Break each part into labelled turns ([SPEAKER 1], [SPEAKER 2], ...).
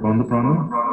[SPEAKER 1] Probando, probando.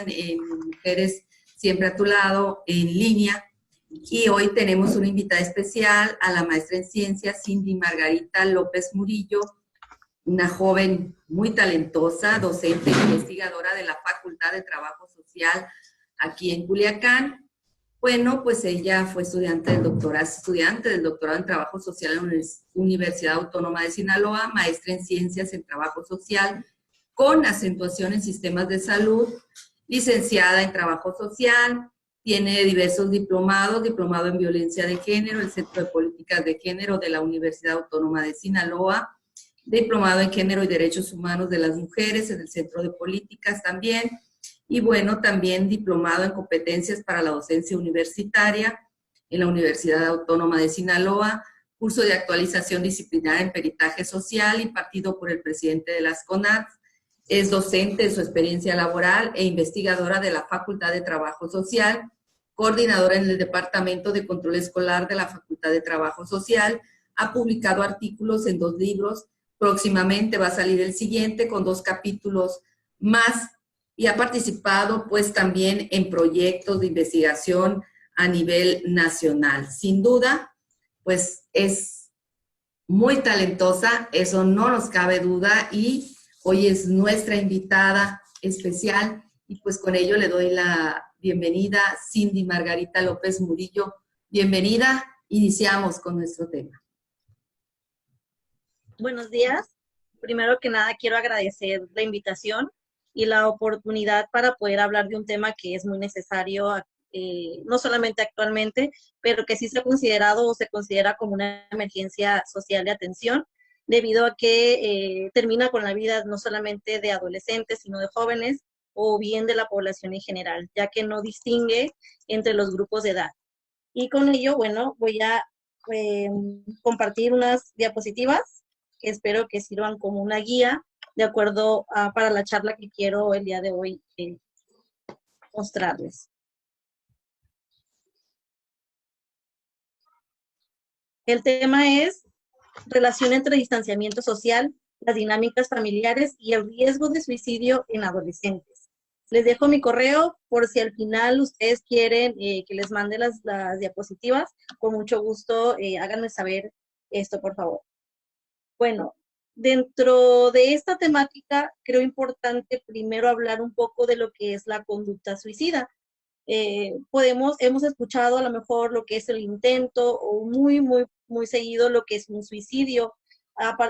[SPEAKER 1] En Mujeres Siempre a tu Lado, en línea. Y hoy tenemos una invitada especial, a la maestra en ciencias, Cindy Margarita López Murillo, una joven muy talentosa, docente e investigadora de la Facultad de Trabajo Social aquí en Culiacán. Bueno, pues ella fue estudiante del doctorado en Trabajo Social en la Universidad Autónoma de Sinaloa, maestra en Ciencias en Trabajo Social, con acentuación en Sistemas de Salud, licenciada en Trabajo Social, tiene diversos diplomados, diplomado en Violencia de Género, el Centro de Políticas de Género de la Universidad Autónoma de Sinaloa, diplomado en Género y Derechos Humanos de las Mujeres en el Centro de Políticas también, y bueno, también diplomado en Competencias para la Docencia Universitaria en la Universidad Autónoma de Sinaloa, curso de actualización disciplinaria en Peritaje Social impartido por el presidente de las CONADS. Es docente de su experiencia laboral e investigadora de la Facultad de Trabajo Social, coordinadora en el Departamento de Control Escolar de la Facultad de Trabajo Social, ha publicado artículos en 2 libros, próximamente va a salir el siguiente con 2 capítulos más, y ha participado pues también en proyectos de investigación a nivel nacional. Sin duda, pues es muy talentosa, eso no nos cabe duda, y hoy es nuestra invitada especial y pues con ello le doy la bienvenida, Cindy Margarita López Murillo. Bienvenida, iniciamos con nuestro tema.
[SPEAKER 2] Buenos días. Primero que nada quiero agradecer la invitación y la oportunidad para poder hablar de un tema que es muy necesario, no solamente actualmente, pero que sí se ha considerado o se considera como una emergencia social de atención, debido a que termina con la vida no solamente de adolescentes, sino de jóvenes o bien de la población en general, ya que no distingue entre los grupos de edad. Y con ello, bueno, voy a compartir unas diapositivas que espero que sirvan como una guía de acuerdo para la charla que quiero el día de hoy mostrarles. El tema es relación entre distanciamiento social, las dinámicas familiares y el riesgo de suicidio en adolescentes. Les dejo mi correo por si al final ustedes quieren que les mande las diapositivas. Con mucho gusto, háganme saber esto, por favor. Bueno, dentro de esta temática, creo importante primero hablar un poco de lo que es la conducta suicida. Hemos escuchado a lo mejor lo que es el intento o muy seguido lo que es un suicidio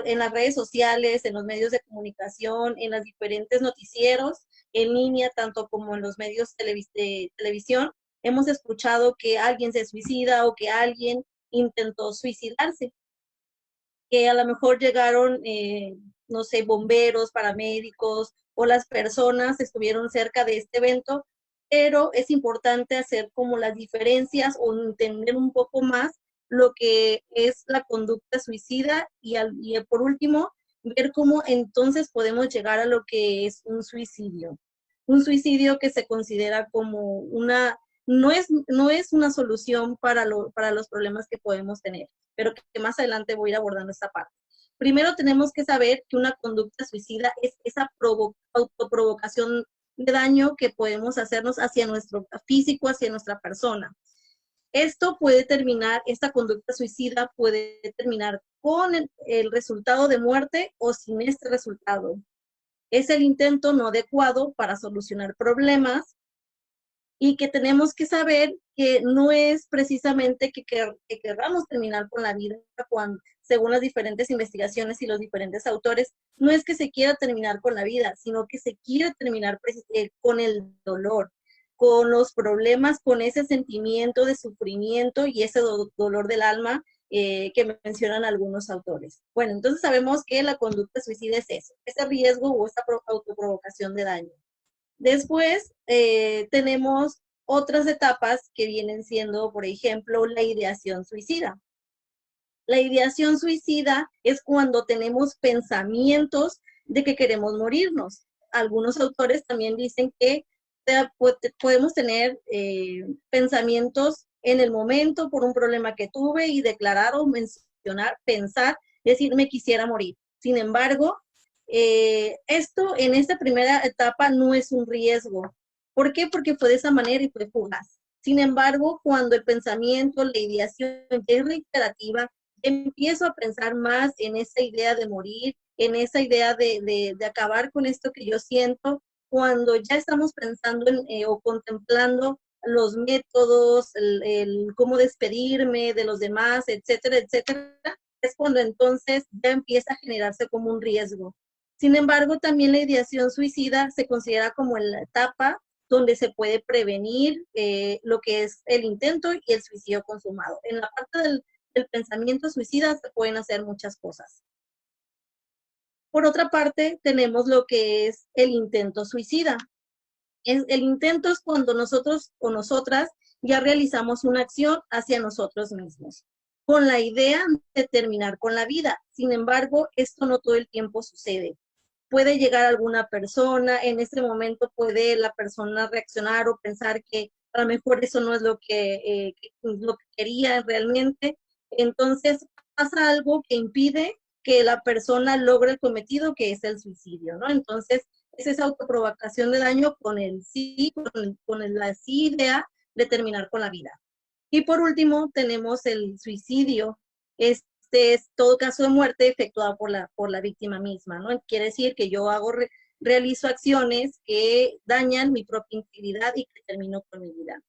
[SPEAKER 2] en las redes sociales, en los medios de comunicación, en los diferentes noticieros, en línea, tanto como en los medios de televisión. Hemos escuchado que alguien se suicida o que alguien intentó suicidarse, que a lo mejor llegaron, no sé, bomberos, paramédicos o las personas estuvieron cerca de este evento, pero es importante hacer como las diferencias o entender un poco más lo que es la conducta suicida y por último, ver cómo entonces podemos llegar a lo que es un suicidio. Un suicidio que se considera como no es una solución para los problemas que podemos tener, pero que más adelante voy a ir abordando esta parte. Primero tenemos que saber que una conducta suicida es esa autoprovocación de daño que podemos hacernos hacia nuestro físico, hacia nuestra persona. Esta conducta suicida puede terminar con el resultado de muerte o sin este resultado. Es el intento no adecuado para solucionar problemas y que tenemos que saber que no es precisamente que queramos terminar con la vida según las diferentes investigaciones y los diferentes autores, no es que se quiera terminar con la vida, sino que se quiere terminar con el dolor, con los problemas, con ese sentimiento de sufrimiento y ese dolor del alma que mencionan algunos autores. Bueno, entonces sabemos que la conducta suicida es eso, ese riesgo o esta autoprovocación de daño. Después tenemos otras etapas que vienen siendo, por ejemplo, la ideación suicida. La ideación suicida es cuando tenemos pensamientos de que queremos morirnos. Algunos autores también dicen que podemos tener pensamientos en el momento por un problema que tuve y declarar o mencionar, pensar, decir me quisiera morir. Sin embargo, Esto en esta primera etapa no es un riesgo. ¿Por qué? Porque fue de esa manera y fue fugaz. Sin embargo, cuando el pensamiento, la ideación es reiterativa, empiezo a pensar más en esa idea de morir, en esa idea de acabar con esto que yo siento, cuando ya estamos pensando o contemplando los métodos, el cómo despedirme de los demás, etcétera, etcétera, es cuando entonces ya empieza a generarse como un riesgo. Sin embargo, también la ideación suicida se considera como en la etapa donde se puede prevenir lo que es el intento y el suicidio consumado. En la parte del pensamiento suicida se pueden hacer muchas cosas. Por otra parte, tenemos lo que es el intento suicida. El intento es cuando nosotros o nosotras ya realizamos una acción hacia nosotros mismos, con la idea de terminar con la vida. Sin embargo, esto no todo el tiempo sucede. Puede llegar alguna persona, en este momento puede la persona reaccionar o pensar que a lo mejor eso no es lo que quería realmente. Entonces pasa algo que impide que la persona logre el cometido, que es el suicidio, ¿no? Entonces es esa autoprovocación de daño con la sí idea de terminar con la vida. Y por último tenemos el suicidio. Este es todo caso de muerte efectuado por la víctima misma, ¿no? Quiere decir que yo realizo acciones que dañan mi propia integridad y que termino con mi vida.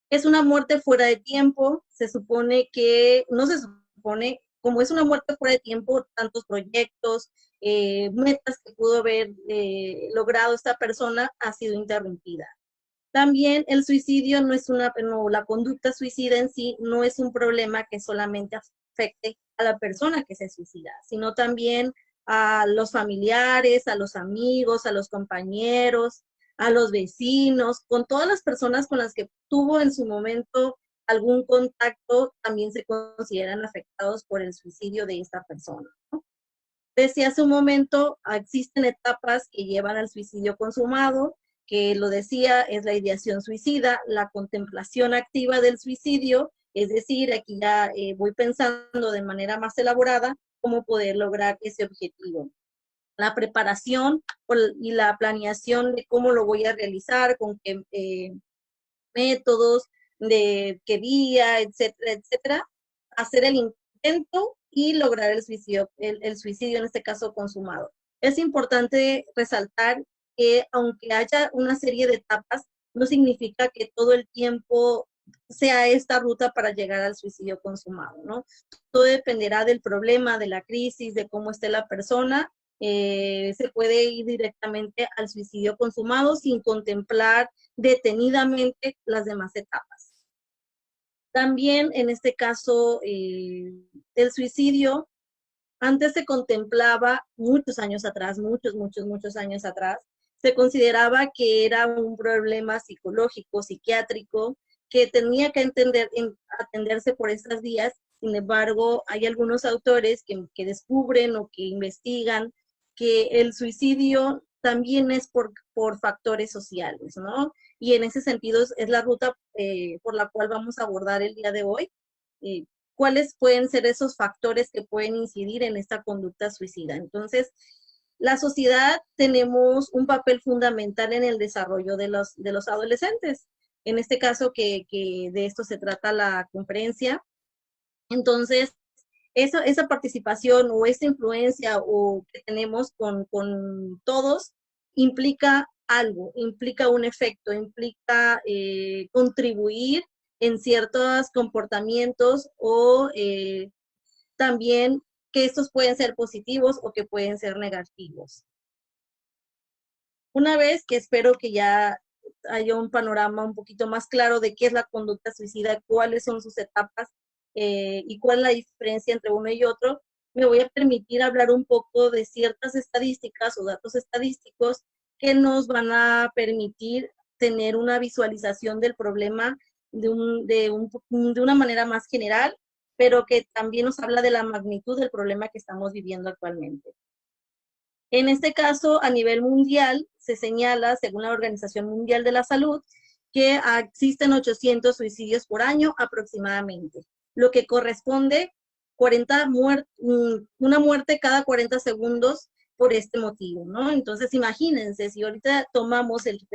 [SPEAKER 2] Es una muerte fuera de tiempo, se supone que, no se supone, como es una muerte fuera de tiempo, tantos proyectos, metas que pudo haber logrado esta persona ha sido interrumpida. También el suicidio la conducta suicida en sí no es un problema que solamente afecte a la persona que se suicida, sino también a los familiares, a los amigos, a los compañeros, a los vecinos, con todas las personas con las que tuvo en su momento algún contacto, también se consideran afectados por el suicidio de esta persona, ¿no? Desde hace un momento existen etapas que llevan al suicidio consumado, que lo decía, es la ideación suicida, la contemplación activa del suicidio, es decir, aquí ya voy pensando de manera más elaborada cómo poder lograr ese objetivo. La preparación y la planeación de cómo lo voy a realizar, con qué métodos, de qué día, etcétera, etcétera. Hacer el intento y lograr el suicidio en este caso consumado. Es importante resaltar que aunque haya una serie de etapas, no significa que todo el tiempo sea esta ruta para llegar al suicidio consumado, ¿no? Todo dependerá del problema, de la crisis, de cómo esté la persona. Se puede ir directamente al suicidio consumado sin contemplar detenidamente las demás etapas. También en este caso, el suicidio antes se contemplaba muchos años atrás, muchos años atrás, se consideraba que era un problema psicológico, psiquiátrico, que tenía que atenderse por estas vías. Sin embargo, hay algunos autores que descubren o que investigan que el suicidio también es por factores sociales, ¿no? Y en ese sentido es la ruta por la cual vamos a abordar el día de hoy. ¿Cuáles pueden ser esos factores que pueden incidir en esta conducta suicida? Entonces, la sociedad tenemos un papel fundamental en el desarrollo de los adolescentes. En este caso, que de esto se trata la conferencia. Entonces, esa participación o esa influencia que tenemos con todos implica algo, implica un efecto, implica contribuir en ciertos comportamientos o también que estos pueden ser positivos o que pueden ser negativos. Una vez que espero que ya haya un panorama un poquito más claro de qué es la conducta suicida, cuáles son sus etapas y cuál es la diferencia entre uno y otro, me voy a permitir hablar un poco de ciertas estadísticas o datos estadísticos que nos van a permitir tener una visualización del problema de una manera más general, pero que también nos habla de la magnitud del problema que estamos viviendo actualmente. En este caso, a nivel mundial, se señala, según la Organización Mundial de la Salud, que existen 800 suicidios por año aproximadamente, lo que corresponde una muerte cada 40 segundos por este motivo, ¿no? Entonces, imagínense, si ahorita tomamos el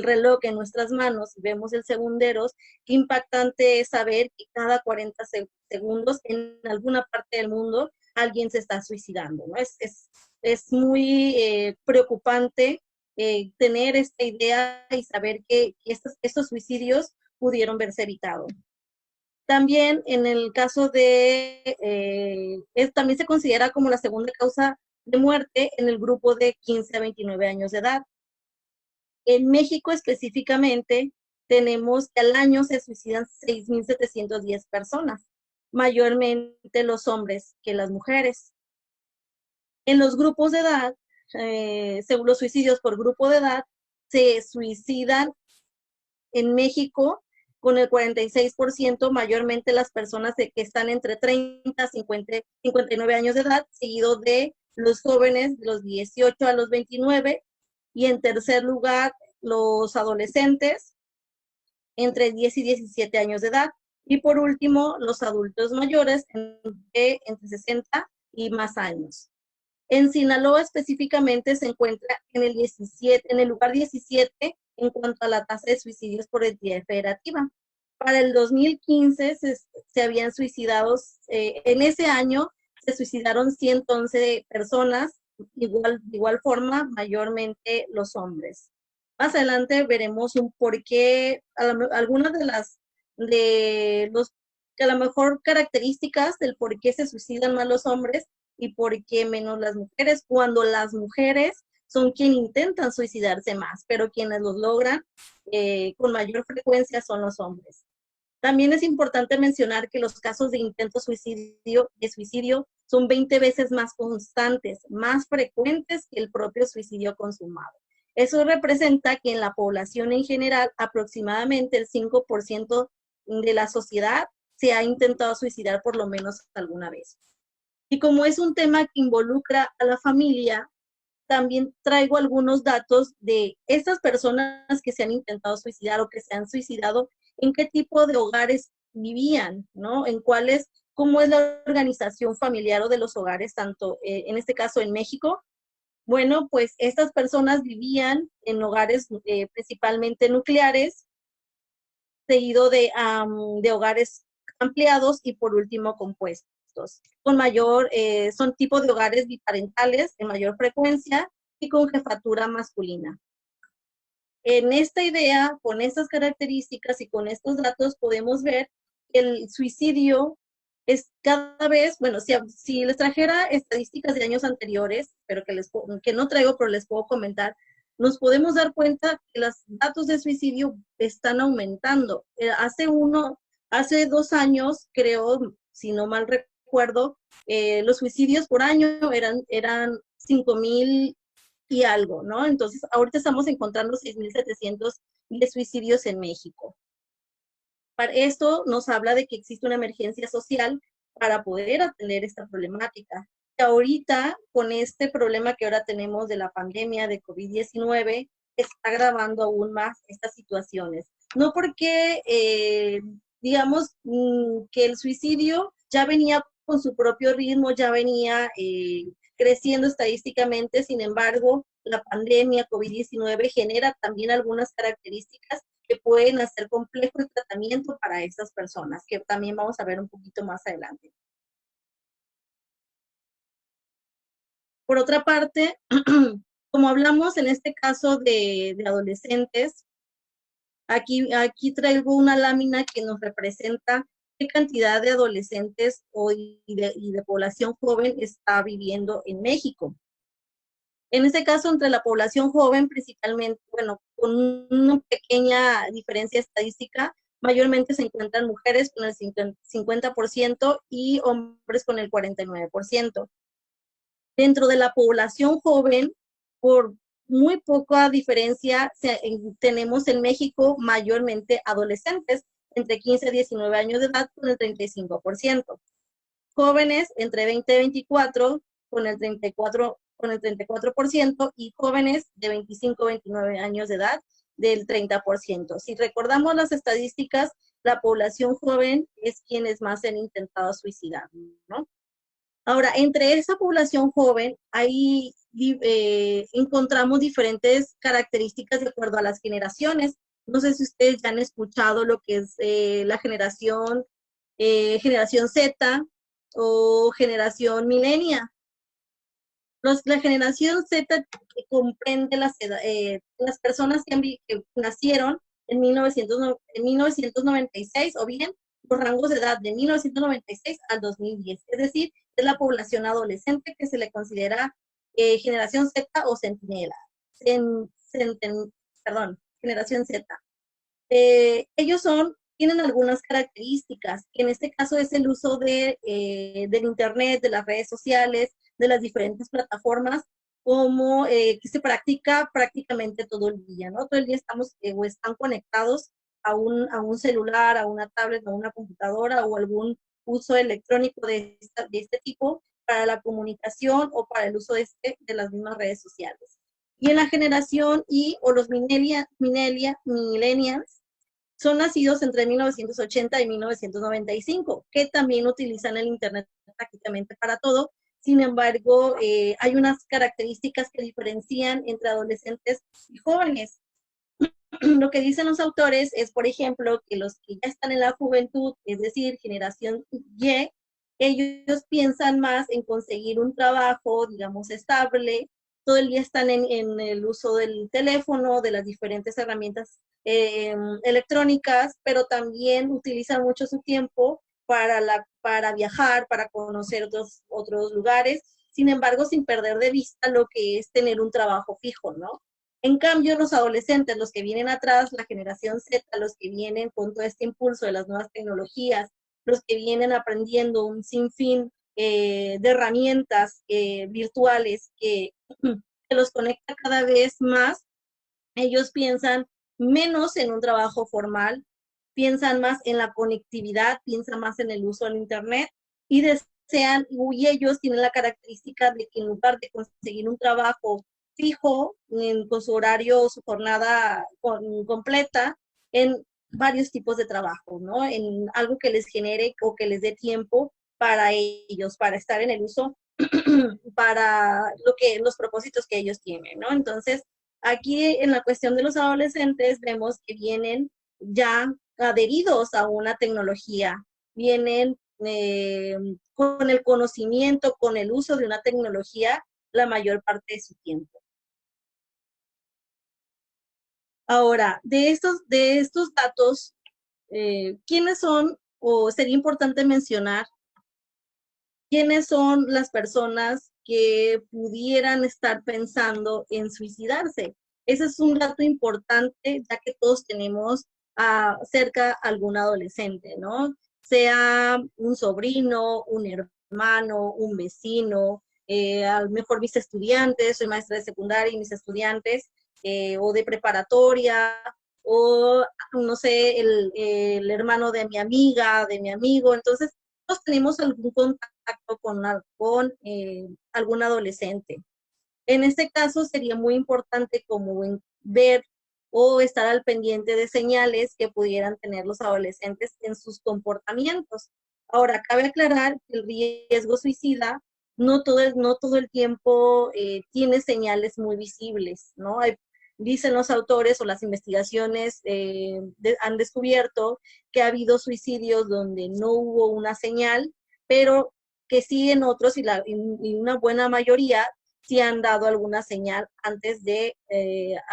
[SPEAKER 2] reloj en nuestras manos y vemos el segunderos, qué impactante es saber que cada 40 segundos en alguna parte del mundo alguien se está suicidando, ¿no? Es muy preocupante tener esta idea y saber que estos suicidios pudieron verse evitados. También en el caso también se considera como la segunda causa de muerte en el grupo de 15 a 29 años de edad. En México específicamente tenemos que al año se suicidan 6,710 personas, mayormente los hombres que las mujeres. En los grupos de edad, según los suicidios por grupo de edad, se suicidan en México con el 46%, mayormente las personas que están entre 30 y 59 años de edad, seguido de los jóvenes de los 18 a los 29, y en tercer lugar, los adolescentes entre 10 y 17 años de edad, y por último, los adultos mayores entre 60 y más años. En Sinaloa específicamente se encuentra en el lugar 17 en cuanto a la tasa de suicidios por entidad federativa. Para el 2015 se habían suicidado, en ese año se suicidaron 111 personas, de igual forma, mayormente los hombres. Más adelante veremos un porqué, algunas de los que a lo mejor características del por qué se suicidan más los hombres y por qué menos las mujeres, cuando las mujeres son quienes intentan suicidarse más, pero quienes los logran con mayor frecuencia son los hombres. También es importante mencionar que los casos de intento de suicidio son 20 veces más constantes, más frecuentes que el propio suicidio consumado. Eso representa que en la población en general, aproximadamente el 5% de la sociedad se ha intentado suicidar por lo menos alguna vez. Y como es un tema que involucra a la familia, también traigo algunos datos de estas personas que se han intentado suicidar o que se han suicidado, en qué tipo de hogares vivían, ¿no? Cómo es la organización familiar o de los hogares, tanto en este caso en México. Bueno, pues estas personas vivían en hogares principalmente nucleares, seguido de hogares ampliados y por último compuestos. Son tipos de hogares biparentales de mayor frecuencia y con jefatura masculina. En esta idea, con estas características y con estos datos, podemos ver que el suicidio es cada vez, bueno, si les trajera estadísticas de años anteriores, pero que no traigo, pero les puedo comentar, nos podemos dar cuenta que los datos de suicidio están aumentando. Hace 2 años, creo, si no mal recuerdo, los suicidios por año eran 5,000 y algo, ¿no? Entonces, ahorita estamos encontrando 6,700 de suicidios en México. Para esto nos habla de que existe una emergencia social para poder atender esta problemática. Y ahorita, con este problema que ahora tenemos de la pandemia de COVID-19, está agravando aún más estas situaciones. No porque, digamos, que el suicidio ya venía con su propio ritmo, ya venía creciendo estadísticamente, sin embargo, la pandemia COVID-19 genera también algunas características que pueden hacer complejo el tratamiento para estas personas, que también vamos a ver un poquito más adelante. Por otra parte, como hablamos en este caso de adolescentes, aquí traigo una lámina que nos representa qué cantidad de adolescentes y de población joven está viviendo en México. En este caso, entre la población joven, principalmente, bueno, con una pequeña diferencia estadística, mayormente se encuentran mujeres con el 50% y hombres con el 49%. Dentro de la población joven, por muy poca diferencia, tenemos en México mayormente adolescentes, entre 15 a 19 años de edad, con el 35%. Jóvenes entre 20 y 24, con el 34%, y jóvenes de 25 a 29 años de edad, del 30%. Si recordamos las estadísticas, la población joven es quienes más se han intentado suicidar, ¿no? Ahora, entre esa población joven hay encontramos diferentes características de acuerdo a las generaciones. No sé si ustedes ya han escuchado lo que es la generación Z o generación millennial. La generación Z comprende las personas que nacieron en 1996 o bien los rangos de edad de 1996 al 2010. Es decir, es la población adolescente que se le considera generación Z o centinela. Generación Z. Ellos tienen algunas características, que en este caso es el uso del Internet, de las redes sociales, de las diferentes plataformas, como que se practica prácticamente todo el día, ¿no? Todo el día o están conectados a un celular, a una tablet, a una computadora o algún uso electrónico de este tipo para la comunicación o para el uso de las mismas redes sociales. Y en la generación Y o los millennials, son nacidos entre 1980 y 1995, que también utilizan el Internet prácticamente para todo. Sin embargo, hay unas características que diferencian entre adolescentes y jóvenes. Lo que dicen los autores es, por ejemplo, que los que ya están en la juventud, es decir, generación Y, ellos piensan más en conseguir un trabajo, digamos, estable. Todo el día están en el uso del teléfono, de las diferentes herramientas electrónicas, pero también utilizan mucho su tiempo para viajar, para conocer otros lugares, sin embargo, sin perder de vista lo que es tener un trabajo fijo, ¿no? En cambio, los adolescentes, los que vienen atrás, la generación Z, los que vienen con todo este impulso de las nuevas tecnologías, los que vienen aprendiendo un sinfín de herramientas virtuales que los conecta cada vez más, ellos piensan menos en un trabajo formal, piensan más en la conectividad, piensan más en el uso del Internet y y ellos tienen la característica de que en lugar de conseguir un trabajo fijo, con su horario, su jornada completa, en varios tipos de trabajo, ¿no? En algo que les genere o que les dé tiempo para ellos, para estar en el uso, para los propósitos que ellos tienen, ¿no? Entonces, aquí en la cuestión de los adolescentes vemos que vienen ya adheridos a una tecnología, vienen con el conocimiento, con el uso de una tecnología la mayor parte de su tiempo. Ahora, de estos datos, ¿quiénes son, o sería importante mencionar, quiénes son las personas que pudieran estar pensando en suicidarse? Ese es un dato importante, ya que todos tenemos cerca algún adolescente, ¿no? Sea un sobrino, un hermano, un vecino, a lo mejor mis estudiantes, soy maestra de secundaria y mis estudiantes, o de preparatoria, o no sé, el hermano de mi amiga, de mi amigo. Entonces, todos tenemos algún contacto con algún adolescente. En este caso sería muy importante como ver o estar al pendiente de señales que pudieran tener los adolescentes en sus comportamientos. Ahora, cabe aclarar que el riesgo suicida no todo el tiempo tiene señales muy visibles, ¿no? Dicen los autores o las investigaciones han descubierto que ha habido suicidios donde no hubo una señal, pero que sí en otros y una buena mayoría sí han dado alguna señal antes de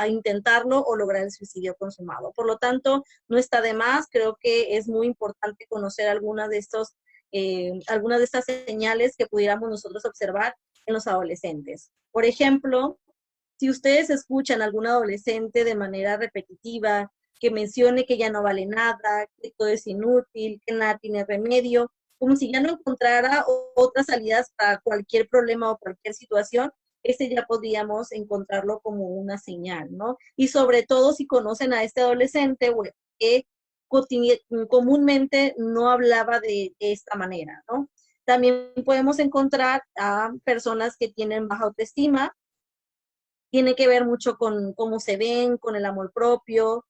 [SPEAKER 2] intentarlo o lograr el suicidio consumado. Por lo tanto, no está de más, creo que es muy importante conocer algunas de estas señales que pudiéramos nosotros observar en los adolescentes. Por ejemplo, si ustedes escuchan a algún adolescente de manera repetitiva que mencione que ya no vale nada, que todo es inútil, que nada tiene remedio, como si ya no encontrara otras salidas para cualquier problema o cualquier situación, ese ya podríamos encontrarlo como una señal, ¿no? Y sobre todo si conocen a este adolescente que comúnmente no hablaba de esta manera, ¿no? También podemos encontrar a personas que tienen baja autoestima. Tiene que ver mucho con cómo se ven, con el amor propio,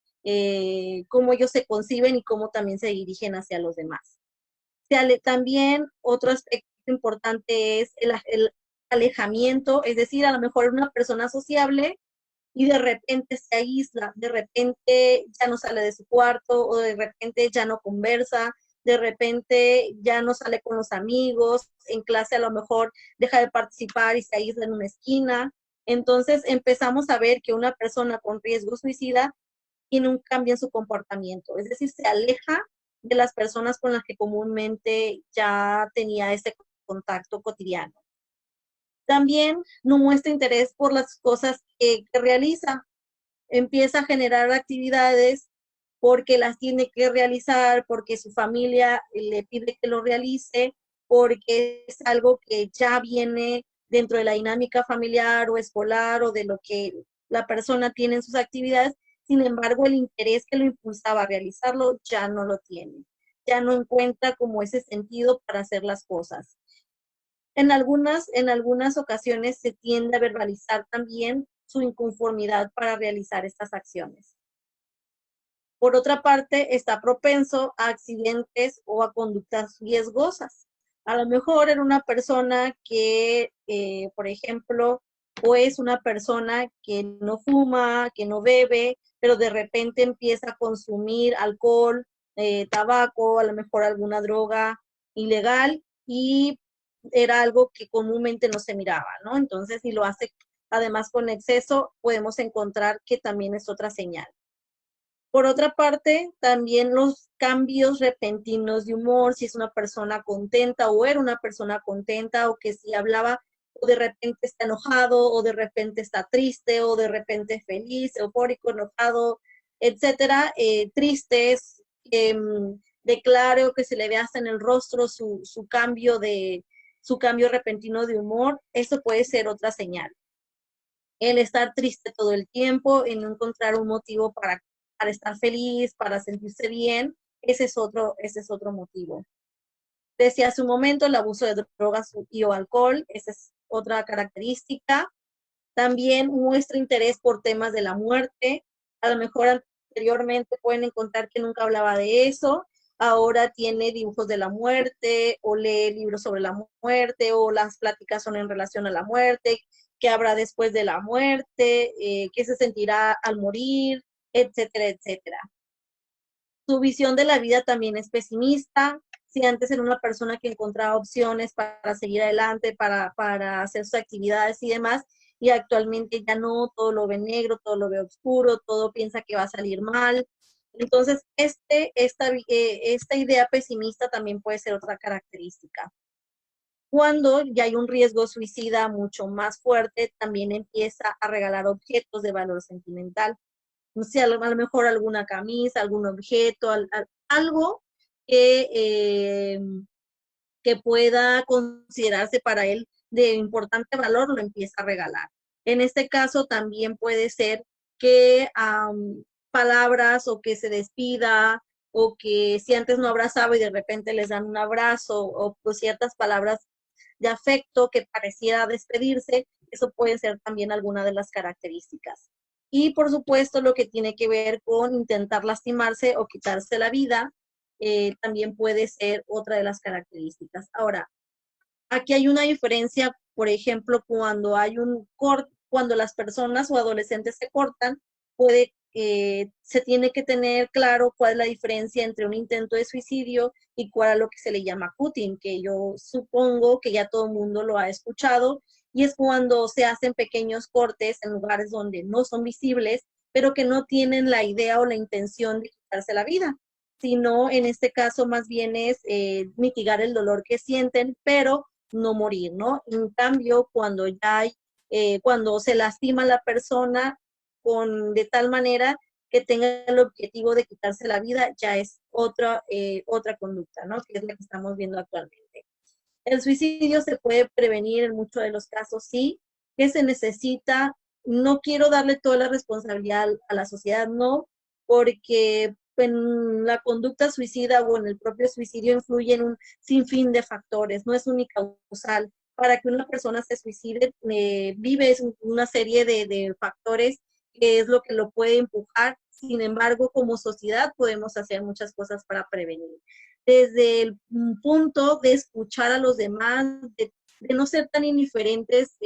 [SPEAKER 2] cómo ellos se conciben y cómo también se dirigen hacia los demás. También otro aspecto importante es alejamiento, es decir, a lo mejor era una persona sociable y de repente se aísla, de repente ya no sale de su cuarto o de repente ya no conversa, de repente ya no sale con los amigos, en clase a lo mejor deja de participar y se aísla en una esquina. Entonces empezamos a ver que una persona con riesgo suicida tiene un cambio en su comportamiento, es decir, se aleja de las personas con las que comúnmente ya tenía ese contacto cotidiano. También no muestra interés por las cosas que realiza, empieza a generar actividades porque las tiene que realizar, porque su familia le pide que lo realice, porque es algo que ya viene dentro de la dinámica familiar o escolar o de lo que la persona tiene en sus actividades. Sin embargo, el interés que lo impulsaba a realizarlo ya no lo tiene. Ya no encuentra como ese sentido para hacer las cosas. En algunas ocasiones se tiende a verbalizar también su inconformidad para realizar estas acciones. Por otra parte, está propenso a accidentes o a conductas riesgosas. A lo mejor era una persona que, por ejemplo, o es una persona que no fuma, que no bebe, pero de repente empieza a consumir alcohol, tabaco, a lo mejor alguna droga ilegal y era algo que comúnmente no se miraba, ¿no? Entonces, si lo hace además con exceso, podemos encontrar que también es otra señal. Por otra parte, también los cambios repentinos de humor, si es una persona contenta o era una persona contenta o que si hablaba o de repente está enojado o de repente está triste o de repente feliz, eufórico, enojado, etcétera, tristes, declare o que se le vea hasta en el rostro su cambio repentino de humor, eso puede ser otra señal. El estar triste todo el tiempo, en no encontrar un motivo para estar feliz, para sentirse bien, ese es otro motivo. Decía hace un momento, el abuso de drogas y o alcohol, esa es otra característica. También muestra interés por temas de la muerte. A lo mejor anteriormente pueden encontrar que nunca hablaba de eso, ahora tiene dibujos de la muerte o lee libros sobre la muerte o las pláticas son en relación a la muerte, qué habrá después de la muerte, qué se sentirá al morir, etcétera, etcétera. Su visión de la vida también es pesimista. Si antes era una persona que encontraba opciones para seguir adelante, para hacer sus actividades y demás, y actualmente ya no, todo lo ve negro, todo lo ve oscuro, todo piensa que va a salir mal. Entonces, esta idea pesimista también puede ser otra característica. Cuando ya hay un riesgo suicida mucho más fuerte, también empieza a regalar objetos de valor sentimental. No sé, a lo mejor alguna camisa, algún objeto, algo que pueda considerarse para él de importante valor, lo empieza a regalar. En este caso también puede ser que palabras o que se despida o que si antes no abrazaba y de repente les dan un abrazo o ciertas palabras de afecto que pareciera despedirse, eso puede ser también alguna de las características. Y por supuesto lo que tiene que ver con intentar lastimarse o quitarse la vida, también puede ser otra de las características. Ahora, aquí hay una diferencia, por ejemplo, cuando hay cuando las personas o adolescentes se cortan, se tiene que tener claro cuál es la diferencia entre un intento de suicidio y cuál es lo que se le llama cutting, que yo supongo que ya todo el mundo lo ha escuchado, y es cuando se hacen pequeños cortes en lugares donde no son visibles, pero que no tienen la idea o la intención de quitarse la vida, sino en este caso más bien es mitigar el dolor que sienten, pero no morir, ¿no? En cambio, cuando se lastima a la persona de tal manera que tenga el objetivo de quitarse la vida, ya es otra conducta, ¿no? Que es la que estamos viendo actualmente. El suicidio se puede prevenir en muchos de los casos, sí. ¿Qué se necesita? No quiero darle toda la responsabilidad a la sociedad, no, porque en la conducta suicida o en el propio suicidio influyen un sinfín de factores, no es unicausal. Para que una persona se suicide, vive una serie de factores que es lo que lo puede empujar. Sin embargo, como sociedad podemos hacer muchas cosas para prevenir. Desde el punto de escuchar a los demás, de de no ser tan indiferentes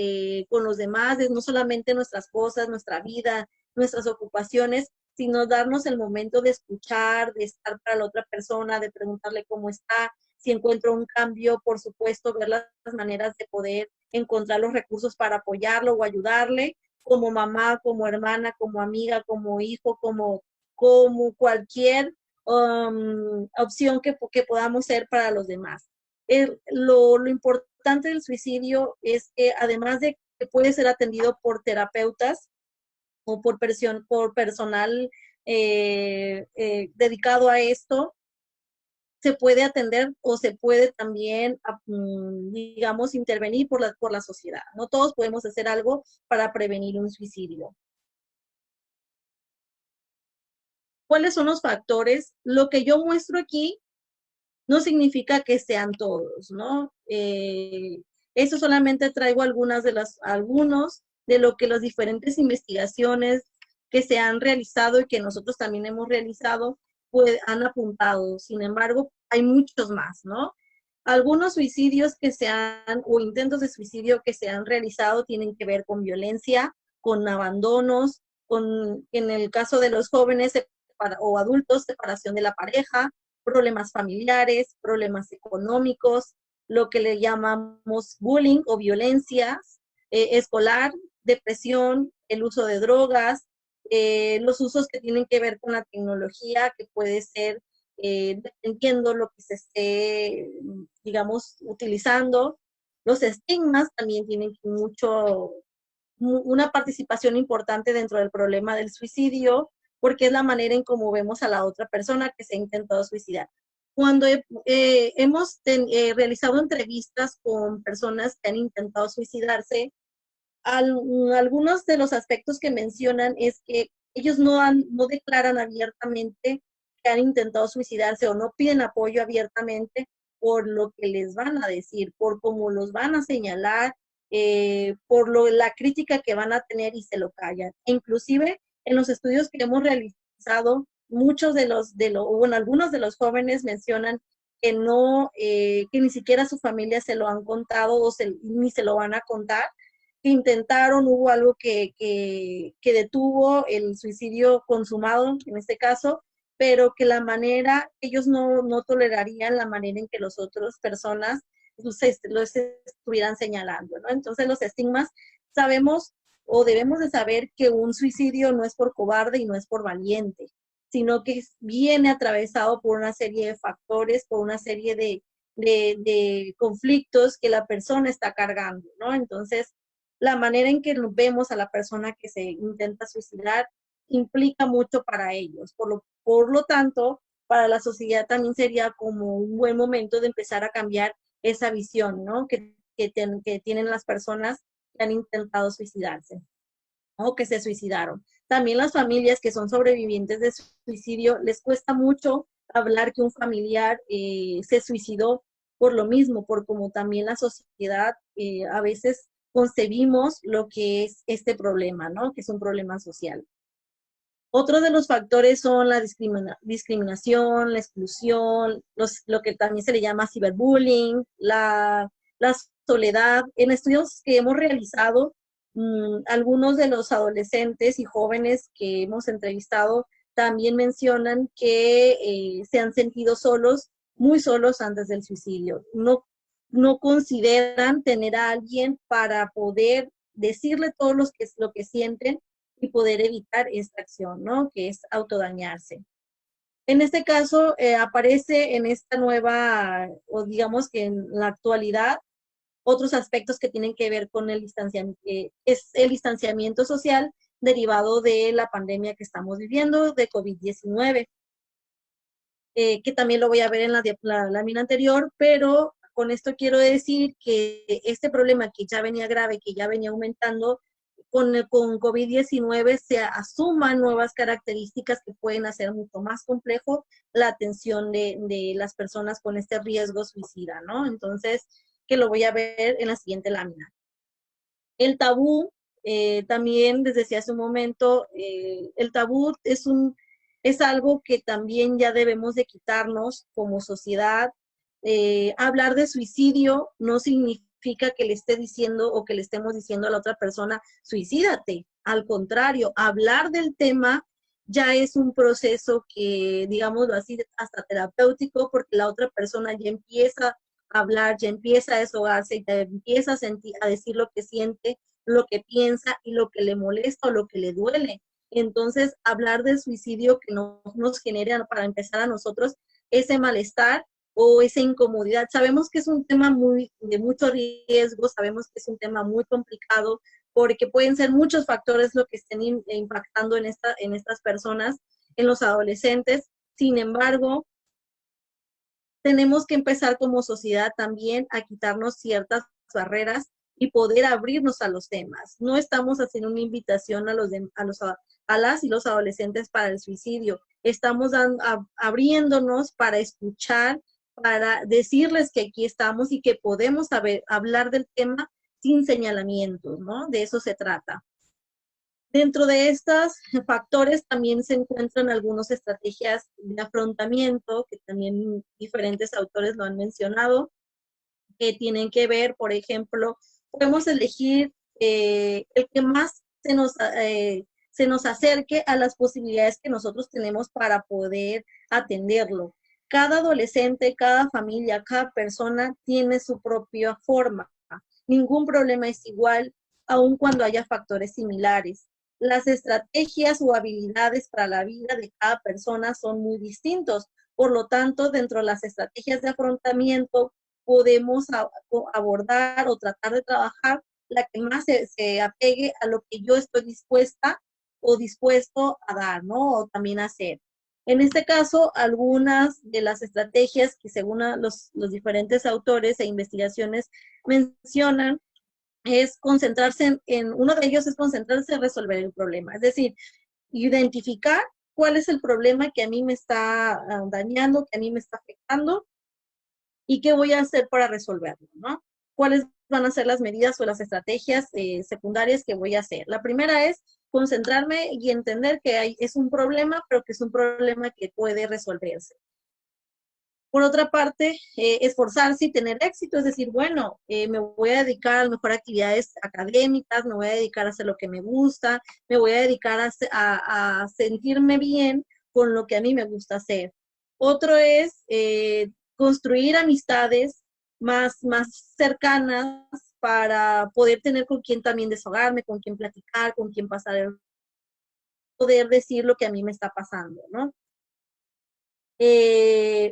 [SPEAKER 2] con los demás, de no solamente nuestras cosas, nuestra vida, nuestras ocupaciones, sino darnos el momento de escuchar, de estar para la otra persona, de preguntarle cómo está, si encuentro un cambio, por supuesto, ver las maneras de poder encontrar los recursos para apoyarlo o ayudarle, como mamá, como hermana, como amiga, como hijo, como cualquier opción que podamos ser para los demás. Lo importante del suicidio es que además de que puede ser atendido por terapeutas o por personal dedicado a esto, se puede atender o se puede también, digamos, intervenir por la sociedad. No todos podemos hacer algo para prevenir un suicidio. ¿Cuáles son los factores? Lo que yo muestro aquí no significa que sean todos, ¿no? Eso solamente traigo algunos de lo que las diferentes investigaciones que se han realizado y que nosotros también hemos realizado, pues han apuntado. Sin embargo, hay muchos más, ¿no? Algunos suicidios o intentos de suicidio que se han realizado tienen que ver con violencia, con abandonos, en el caso de los jóvenes o adultos, separación de la pareja, problemas familiares, problemas económicos, lo que le llamamos bullying o violencia escolar, depresión, el uso de drogas, los usos que tienen que ver con la tecnología, que puede ser dependiendo lo que se esté, digamos, utilizando. Los estigmas también tienen una participación importante dentro del problema del suicidio, porque es la manera en cómo vemos a la otra persona que se ha intentado suicidar. Cuando hemos realizado entrevistas con personas que han intentado suicidarse, algunos de los aspectos que mencionan es que ellos no declaran abiertamente que han intentado suicidarse o no piden apoyo abiertamente por lo que les van a decir, por cómo los van a señalar, la crítica que van a tener y se lo callan. Inclusive en los estudios que hemos realizado, algunos de los jóvenes mencionan que que ni siquiera su familia se lo han contado ni se lo van a contar, que intentaron, hubo algo que detuvo el suicidio consumado, en este caso, pero que ellos no tolerarían la manera en que las otras personas los estuvieran señalando, ¿no? Entonces los estigmas, sabemos o debemos de saber que un suicidio no es por cobarde y no es por valiente, sino que viene atravesado por una serie de factores, por una serie de conflictos que la persona está cargando, ¿no? Entonces, la manera en que vemos a la persona que se intenta suicidar implica mucho para ellos. Por lo tanto, para la sociedad también sería como un buen momento de empezar a cambiar esa visión, ¿no? Que tienen las personas que han intentado suicidarse o que se suicidaron. También las familias que son sobrevivientes de suicidio, les cuesta mucho hablar que un familiar se suicidó por lo mismo, por como también la sociedad a veces concebimos lo que es este problema, ¿no? Que es un problema social. Otro de los factores son la discriminación, la exclusión, lo que también se le llama ciberbullying, la soledad. En estudios que hemos realizado, algunos de los adolescentes y jóvenes que hemos entrevistado también mencionan que se han sentido solos, muy solos antes del suicidio. No consideran tener a alguien para poder decirle todo lo que sienten y poder evitar esta acción, ¿no? Que es autodañarse. En este caso, aparece en esta nueva, o digamos que en la actualidad, otros aspectos que tienen que ver con es el distanciamiento social derivado de la pandemia que estamos viviendo, de COVID-19, que también lo voy a ver en la lámina anterior, pero con esto quiero decir que este problema que ya venía grave, que ya venía aumentando, con COVID-19 se asuman nuevas características que pueden hacer mucho más complejo la atención de las personas con este riesgo suicida, ¿no? Entonces, que lo voy a ver en la siguiente lámina. El tabú, también desde hace un momento, el tabú es algo que también ya debemos de quitarnos como sociedad. Hablar de suicidio no significa significa que le esté diciendo o que le estemos diciendo a la otra persona, suicídate. Al contrario, hablar del tema ya es un proceso que, digámoslo así, hasta terapéutico, porque la otra persona ya empieza a hablar, ya empieza a deshogarse y te empieza a sentir, a decir lo que siente, lo que piensa y lo que le molesta o lo que le duele. Entonces, hablar del suicidio que nos genera para empezar a nosotros ese malestar o esa incomodidad. Sabemos que es un tema de mucho riesgo, sabemos que es un tema muy complicado, porque pueden ser muchos factores lo que estén impactando en estas personas, en los adolescentes. Sin embargo, tenemos que empezar como sociedad también a quitarnos ciertas barreras y poder abrirnos a los temas. No estamos haciendo una invitación a las y los adolescentes para el suicidio. Estamos abriéndonos para escuchar, para decirles que aquí estamos y que podemos hablar del tema sin señalamientos, ¿no? De eso se trata. Dentro de estos factores también se encuentran algunas estrategias de afrontamiento, que también diferentes autores lo han mencionado, que tienen que ver, por ejemplo, podemos elegir el que más se nos acerque a las posibilidades que nosotros tenemos para poder atenderlo. Cada adolescente, cada familia, cada persona tiene su propia forma. Ningún problema es igual, aun cuando haya factores similares. Las estrategias o habilidades para la vida de cada persona son muy distintos. Por lo tanto, dentro de las estrategias de afrontamiento, podemos abordar o tratar de trabajar la que más se apegue a lo que yo estoy dispuesta o dispuesto a dar, ¿no? O también a hacer. En este caso, algunas de las estrategias que según los diferentes autores e investigaciones mencionan es concentrarse uno de ellos es concentrarse en resolver el problema, es decir, identificar cuál es el problema que a mí me está dañando, que a mí me está afectando y qué voy a hacer para resolverlo, ¿no? ¿Cuáles van a ser las medidas o las estrategias secundarias que voy a hacer? La primera es concentrarme y entender que es un problema, pero que es un problema que puede resolverse. Por otra parte, esforzarse y tener éxito, es decir, bueno, me voy a dedicar a lo mejor a actividades académicas, me voy a dedicar a hacer lo que me gusta, me voy a dedicar a sentirme bien con lo que a mí me gusta hacer. Otro es construir amistades más cercanas para poder tener con quien también desahogarme, con quien platicar, con quien poder decir lo que a mí me está pasando, ¿no?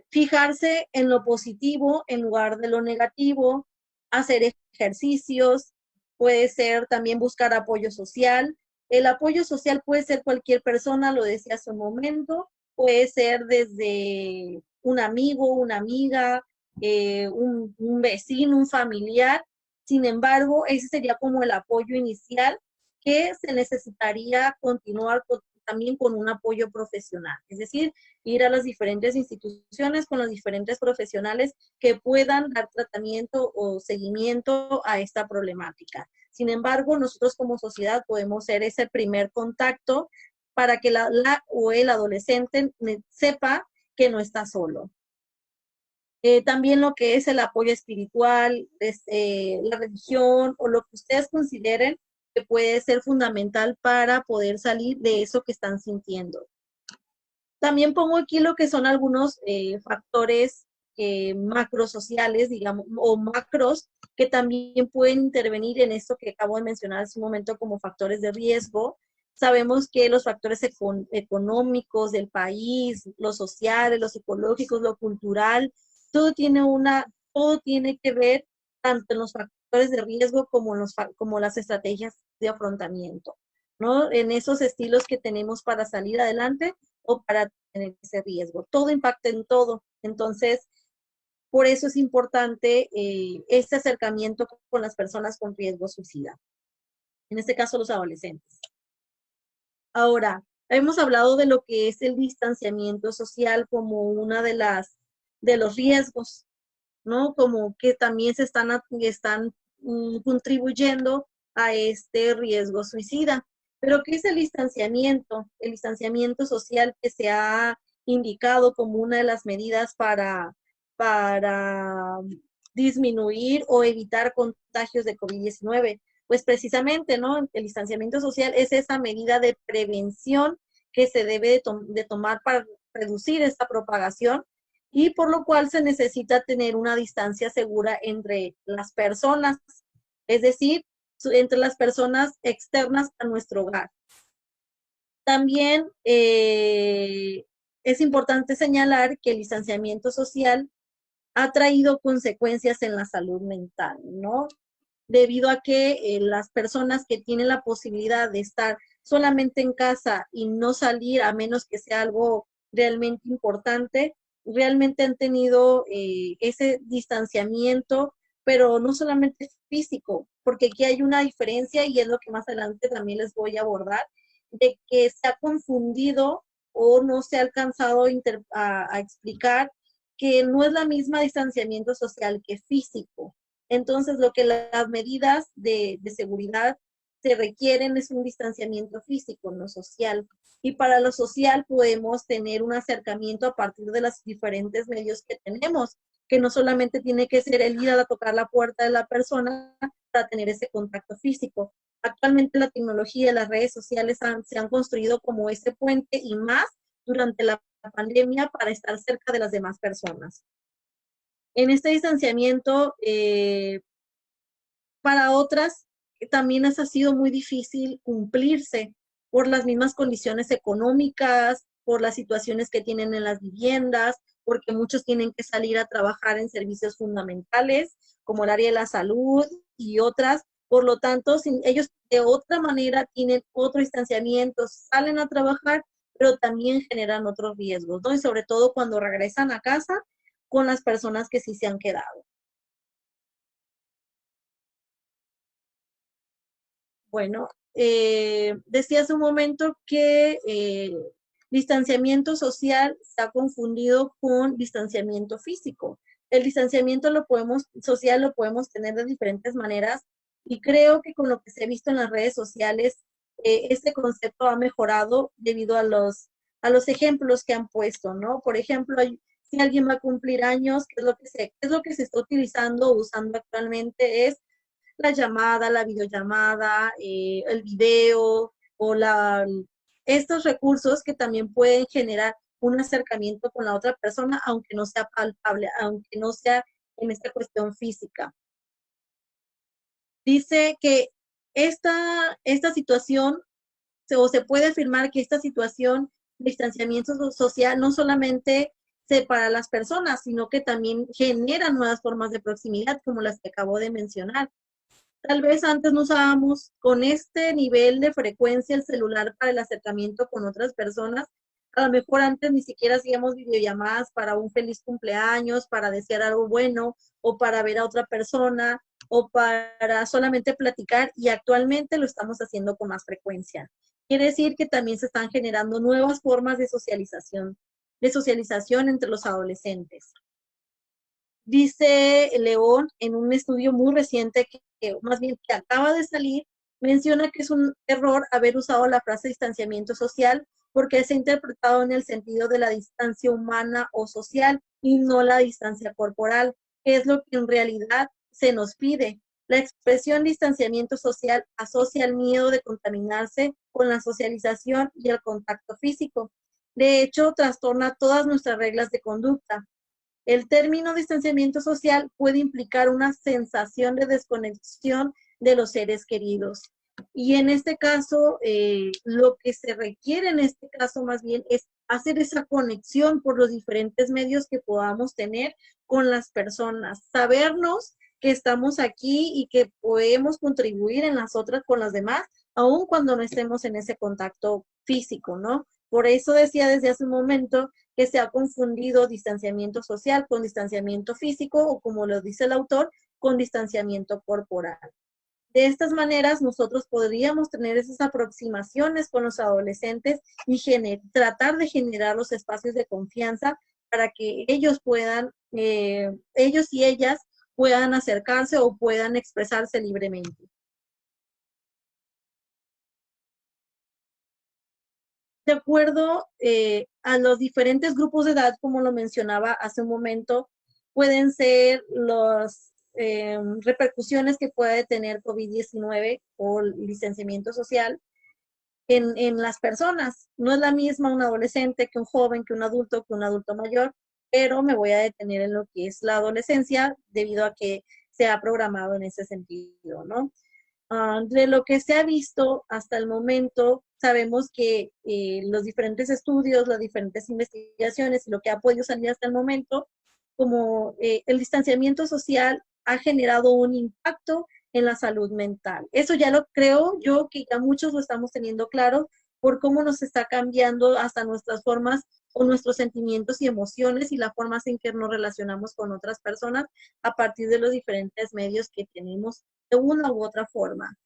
[SPEAKER 2] Fijarse en lo positivo en lugar de lo negativo, hacer ejercicios, puede ser también buscar apoyo social. El apoyo social puede ser cualquier persona, lo decía hace un momento, puede ser desde un amigo, una amiga, un vecino, un familiar. Sin embargo, ese sería como el apoyo inicial que se necesitaría continuar también con un apoyo profesional. Es decir, ir a las diferentes instituciones con los diferentes profesionales que puedan dar tratamiento o seguimiento a esta problemática. Sin embargo, nosotros como sociedad podemos ser ese primer contacto para que la o el adolescente sepa que no está solo. También lo que es el apoyo espiritual, la religión o lo que ustedes consideren que puede ser fundamental para poder salir de eso que están sintiendo. También pongo aquí lo que son algunos factores macrosociales, digamos, o macros, que también pueden intervenir en esto que acabo de mencionar hace un momento como factores de riesgo. Sabemos que los factores económicos del país, los sociales, los psicológicos, lo cultural, todo tiene que ver tanto en los factores de riesgo como las estrategias de afrontamiento, ¿no? En esos estilos que tenemos para salir adelante o para tener ese riesgo. Todo impacta en todo. Entonces, por eso es importante este acercamiento con las personas con riesgo suicida. En este caso, los adolescentes. Ahora, hemos hablado de lo que es el distanciamiento social como una de los riesgos, ¿no? Como que también están contribuyendo a este riesgo suicida. Pero ¿qué es el distanciamiento? El distanciamiento social que se ha indicado como una de las medidas para disminuir o evitar contagios de COVID-19. Pues precisamente, ¿no? El distanciamiento social es esa medida de prevención que se debe de tomar para reducir esta propagación y por lo cual se necesita tener una distancia segura entre las personas, es decir, entre las personas externas a nuestro hogar. También es importante señalar que el distanciamiento social ha traído consecuencias en la salud mental, ¿no? Debido a que las personas que tienen la posibilidad de estar solamente en casa y no salir a menos que sea algo realmente importante, realmente han tenido ese distanciamiento, pero no solamente físico, porque aquí hay una diferencia y es lo que más adelante también les voy a abordar, de que se ha confundido o no se ha alcanzado a explicar que no es la misma distanciamiento social que físico. Entonces, lo que las medidas de seguridad se requieren es un distanciamiento físico, no social. Y para lo social podemos tener un acercamiento a partir de los diferentes medios que tenemos, que no solamente tiene que ser el ir a tocar la puerta de la persona para tener ese contacto físico. Actualmente la tecnología y las redes sociales se han construido como ese puente y más durante la pandemia para estar cerca de las demás personas. En este distanciamiento, para otras también ha sido muy difícil cumplirse por las mismas condiciones económicas, por las situaciones que tienen en las viviendas, porque muchos tienen que salir a trabajar en servicios fundamentales, como el área de la salud y otras. Por lo tanto, ellos de otra manera tienen otro distanciamiento, salen a trabajar, pero también generan otros riesgos, ¿no? Y sobre todo cuando regresan a casa con las personas que sí se han quedado. Bueno, decía hace un momento que distanciamiento social se ha confundido con distanciamiento físico. El distanciamiento social lo podemos tener de diferentes maneras y creo que con lo que se ha visto en las redes sociales, este concepto ha mejorado debido a los ejemplos que han puesto, ¿no? Por ejemplo, si alguien va a cumplir años, qué es lo que se está utilizando, usando actualmente es la llamada, la videollamada, el video o estos recursos que también pueden generar un acercamiento con la otra persona, aunque no sea palpable, aunque no sea en esta cuestión física. Dice que esta situación, o se puede afirmar que esta situación de distanciamiento social no solamente separa a las personas, sino que también genera nuevas formas de proximidad, como las que acabo de mencionar. Tal vez antes no usábamos con este nivel de frecuencia el celular para el acercamiento con otras personas. A lo mejor antes ni siquiera hacíamos videollamadas para un feliz cumpleaños, para desear algo bueno, o para ver a otra persona, o para solamente platicar, y actualmente lo estamos haciendo con más frecuencia. Quiere decir que también se están generando nuevas formas de socialización entre los adolescentes. Dice León en un estudio muy reciente más bien que acaba de salir, menciona que es un error haber usado la frase distanciamiento social porque se ha interpretado en el sentido de la distancia humana o social y no la distancia corporal, que es lo que en realidad se nos pide. La expresión distanciamiento social asocia el miedo de contaminarse con la socialización y el contacto físico. De hecho, trastorna todas nuestras reglas de conducta. El término distanciamiento social puede implicar una sensación de desconexión de los seres queridos. Y en este caso, lo que se requiere en este caso más bien es hacer esa conexión por los diferentes medios que podamos tener con las personas, sabernos que estamos aquí y que podemos contribuir en las otras con las demás, aun cuando no estemos en ese contacto físico, ¿no? Por eso decía desde hace un momento que se ha confundido distanciamiento social con distanciamiento físico o, como lo dice el autor, con distanciamiento corporal. De estas maneras, nosotros podríamos tener esas aproximaciones con los adolescentes y tratar de generar los espacios de confianza para que ellos y ellas puedan acercarse o puedan expresarse libremente. De acuerdo a los diferentes grupos de edad, como lo mencionaba hace un momento, pueden ser las repercusiones que puede tener COVID-19 o el distanciamiento social en las personas. No es la misma un adolescente que un joven, que un adulto mayor, pero me voy a detener en lo que es la adolescencia debido a que se ha programado en ese sentido, ¿no? De lo que se ha visto hasta el momento, sabemos que los diferentes estudios, las diferentes investigaciones y lo que ha podido salir hasta el momento, como el distanciamiento social ha generado un impacto en la salud mental. Eso ya lo creo yo que ya muchos lo estamos teniendo claro por cómo nos está cambiando hasta nuestras formas o nuestros sentimientos y emociones y las formas en que nos relacionamos con otras personas a partir de los diferentes medios que tenemos de una u otra forma.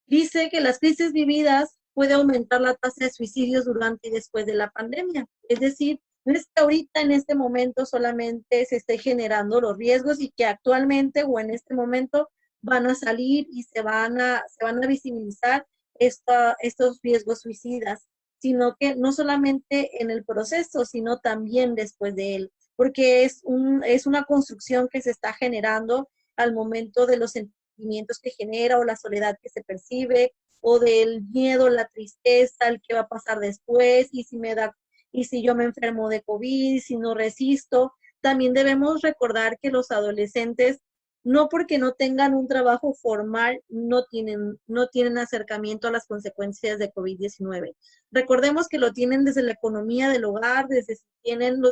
[SPEAKER 2] Dice que las crisis vividas puede aumentar la tasa de suicidios durante y después de la pandemia. Es decir, no es que ahorita en este momento solamente se esté generando los riesgos y que actualmente o en este momento van a salir y se van a visibilizar estos riesgos suicidas, sino que no solamente en el proceso, sino también después de él, porque es una construcción que se está generando al momento de los sentimientos que genera o la soledad que se percibe o del miedo, la tristeza, el qué va a pasar después y si yo me enfermo de COVID, si no resisto. También debemos recordar que los adolescentes, no porque no tengan un trabajo formal, no tienen acercamiento a las consecuencias de COVID-19. Recordemos que lo tienen desde la economía del hogar, desde si tienen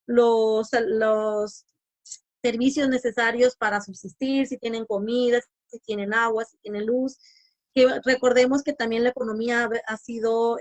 [SPEAKER 2] los servicios necesarios para subsistir, si tienen comida, si tienen agua, si tienen luz. Que recordemos que también la economía ha sido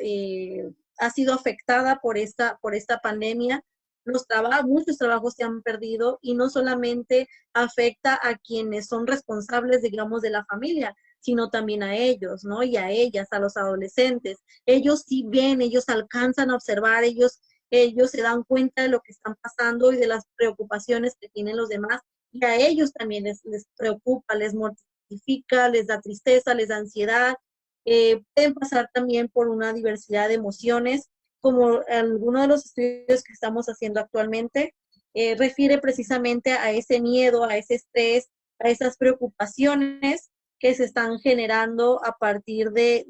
[SPEAKER 2] afectada por esta pandemia. Muchos trabajos se han perdido y no solamente afecta a quienes son responsables, digamos, de la familia, sino también a ellos, ¿no? Y a ellas, a los adolescentes. Ellos sí ven, ellos alcanzan a observar, ellos se dan cuenta de lo que están pasando y de las preocupaciones que tienen los demás, y a ellos también les preocupa, les mortifica, les da tristeza, les da ansiedad. Pueden pasar también por una diversidad de emociones, como alguno de los estudios que estamos haciendo actualmente refiere precisamente a ese miedo, a ese estrés, a esas preocupaciones que se están generando a partir de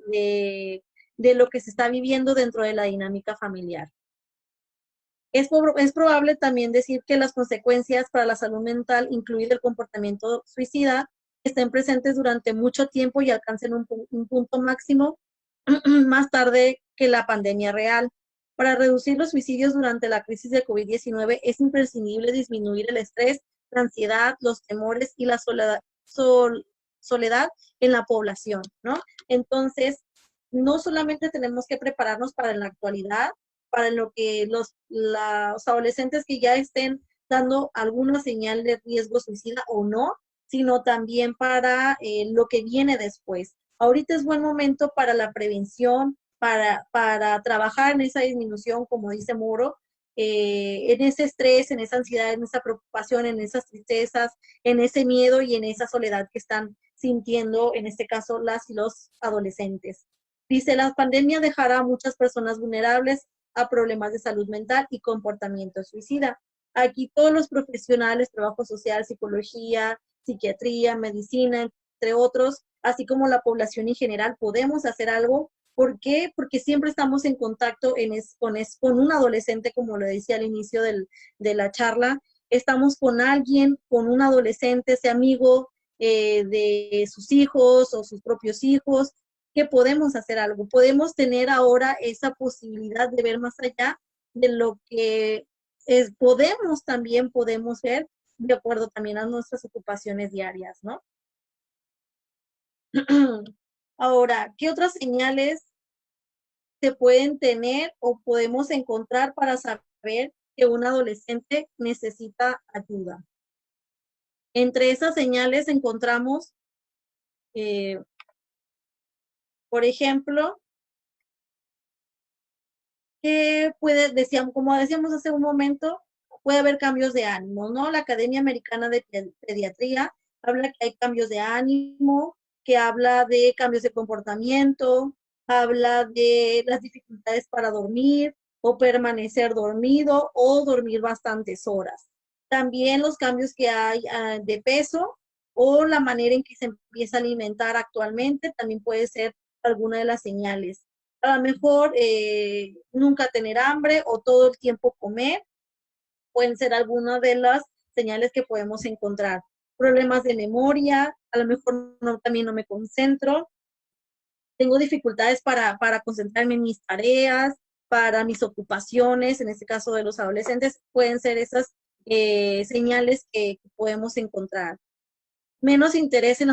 [SPEAKER 2] lo que se está viviendo dentro de la dinámica familiar. Es probable también decir que las consecuencias para la salud mental, incluido el comportamiento suicida, estén presentes durante mucho tiempo y alcancen un punto máximo más tarde que la pandemia real. Para reducir los suicidios durante la crisis de COVID-19 es imprescindible disminuir el estrés, la ansiedad, los temores y la soledad en la población, ¿no? Entonces, no solamente tenemos que prepararnos para la actualidad, para lo que los adolescentes que ya estén dando alguna señal de riesgo suicida o no, sino también para lo que viene después. Ahorita es buen momento para la prevención, para trabajar en esa disminución, como dice Muro, en ese estrés, en esa ansiedad, en esa preocupación, en esas tristezas, en ese miedo y en esa soledad que están sintiendo, en este caso, las y los adolescentes. Dice, la pandemia dejará a muchas personas vulnerables a problemas de salud mental y comportamiento suicida. Aquí todos los profesionales, trabajo social, psicología, psiquiatría, medicina, entre otros, así como la población en general, podemos hacer algo. ¿Por qué? Porque siempre estamos en contacto con un adolescente, como lo decía al inicio de la charla. Estamos con alguien, con un adolescente, ese amigo de sus hijos o sus propios hijos, que podemos hacer algo. Podemos tener ahora esa posibilidad de ver más allá de lo que podemos ver de acuerdo también a nuestras ocupaciones diarias, ¿no? Ahora, ¿qué otras señales se pueden tener o podemos encontrar para saber que un adolescente necesita ayuda? Entre esas señales encontramos, por ejemplo, que como decíamos hace un momento, puede haber cambios de ánimo, ¿no? La Academia Americana de Pediatría habla que hay cambios de ánimo, que habla de cambios de comportamiento, habla de las dificultades para dormir o permanecer dormido o dormir bastantes horas. También los cambios que hay de peso o la manera en que se empieza a alimentar actualmente también puede ser alguna de las señales. A lo mejor nunca tener hambre o todo el tiempo comer pueden ser algunas de las señales que podemos encontrar. Problemas de memoria, a lo mejor también no me concentro, tengo dificultades para concentrarme en mis tareas, para mis ocupaciones, en este caso de los adolescentes, pueden ser esas señales que podemos encontrar. Menos interés en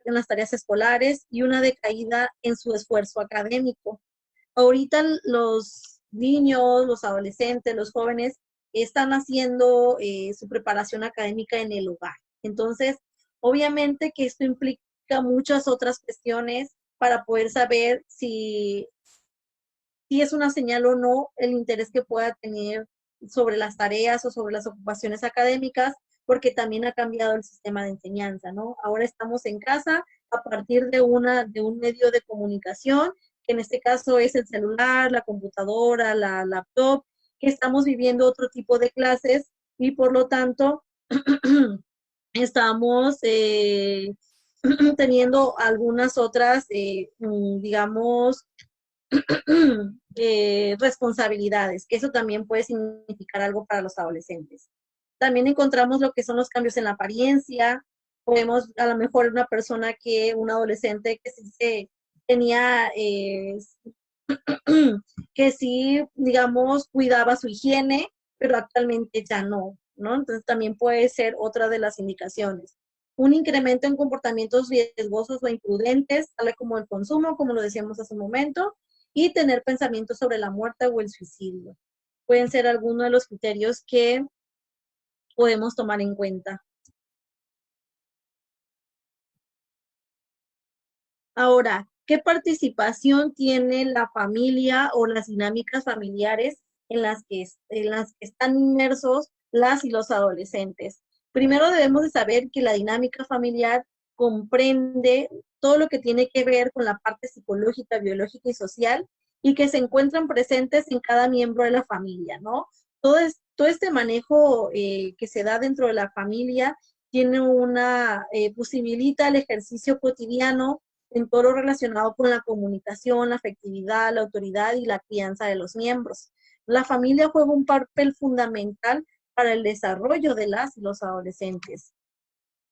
[SPEAKER 2] las tareas escolares y una decaída en su esfuerzo académico. Ahorita los niños, los adolescentes, los jóvenes están haciendo su preparación académica en el hogar. Entonces, obviamente que esto implica muchas otras cuestiones para poder saber si es una señal o no el interés que pueda tener sobre las tareas o sobre las ocupaciones académicas, porque también ha cambiado el sistema de enseñanza, ¿no? Ahora estamos en casa a partir de un medio de comunicación, que en este caso es el celular, la computadora, la laptop, que estamos viviendo otro tipo de clases y por lo tanto estamos teniendo algunas otras, digamos, responsabilidades, que eso también puede significar algo para los adolescentes. También encontramos lo que son los cambios en la apariencia. Podemos, a lo mejor, un adolescente que sí tenía, que sí, digamos, cuidaba su higiene, pero actualmente ya no, ¿no? Entonces también puede ser otra de las indicaciones. Un incremento en comportamientos riesgosos o imprudentes, tal como el consumo, como lo decíamos hace un momento, y tener pensamientos sobre la muerte o el suicidio. Pueden ser algunos de los criterios que podemos tomar en cuenta. Ahora, ¿qué participación tiene la familia o las dinámicas familiares en las que están inmersos las y los adolescentes? Primero debemos de saber que la dinámica familiar comprende todo lo que tiene que ver con la parte psicológica, biológica y social y que se encuentran presentes en cada miembro de la familia, ¿no? Todo este manejo que se da dentro de la familia tiene posibilita el ejercicio cotidiano en todo lo relacionado con la comunicación, la afectividad, la autoridad y la crianza de los miembros. La familia juega un papel fundamental para el desarrollo de las y los adolescentes.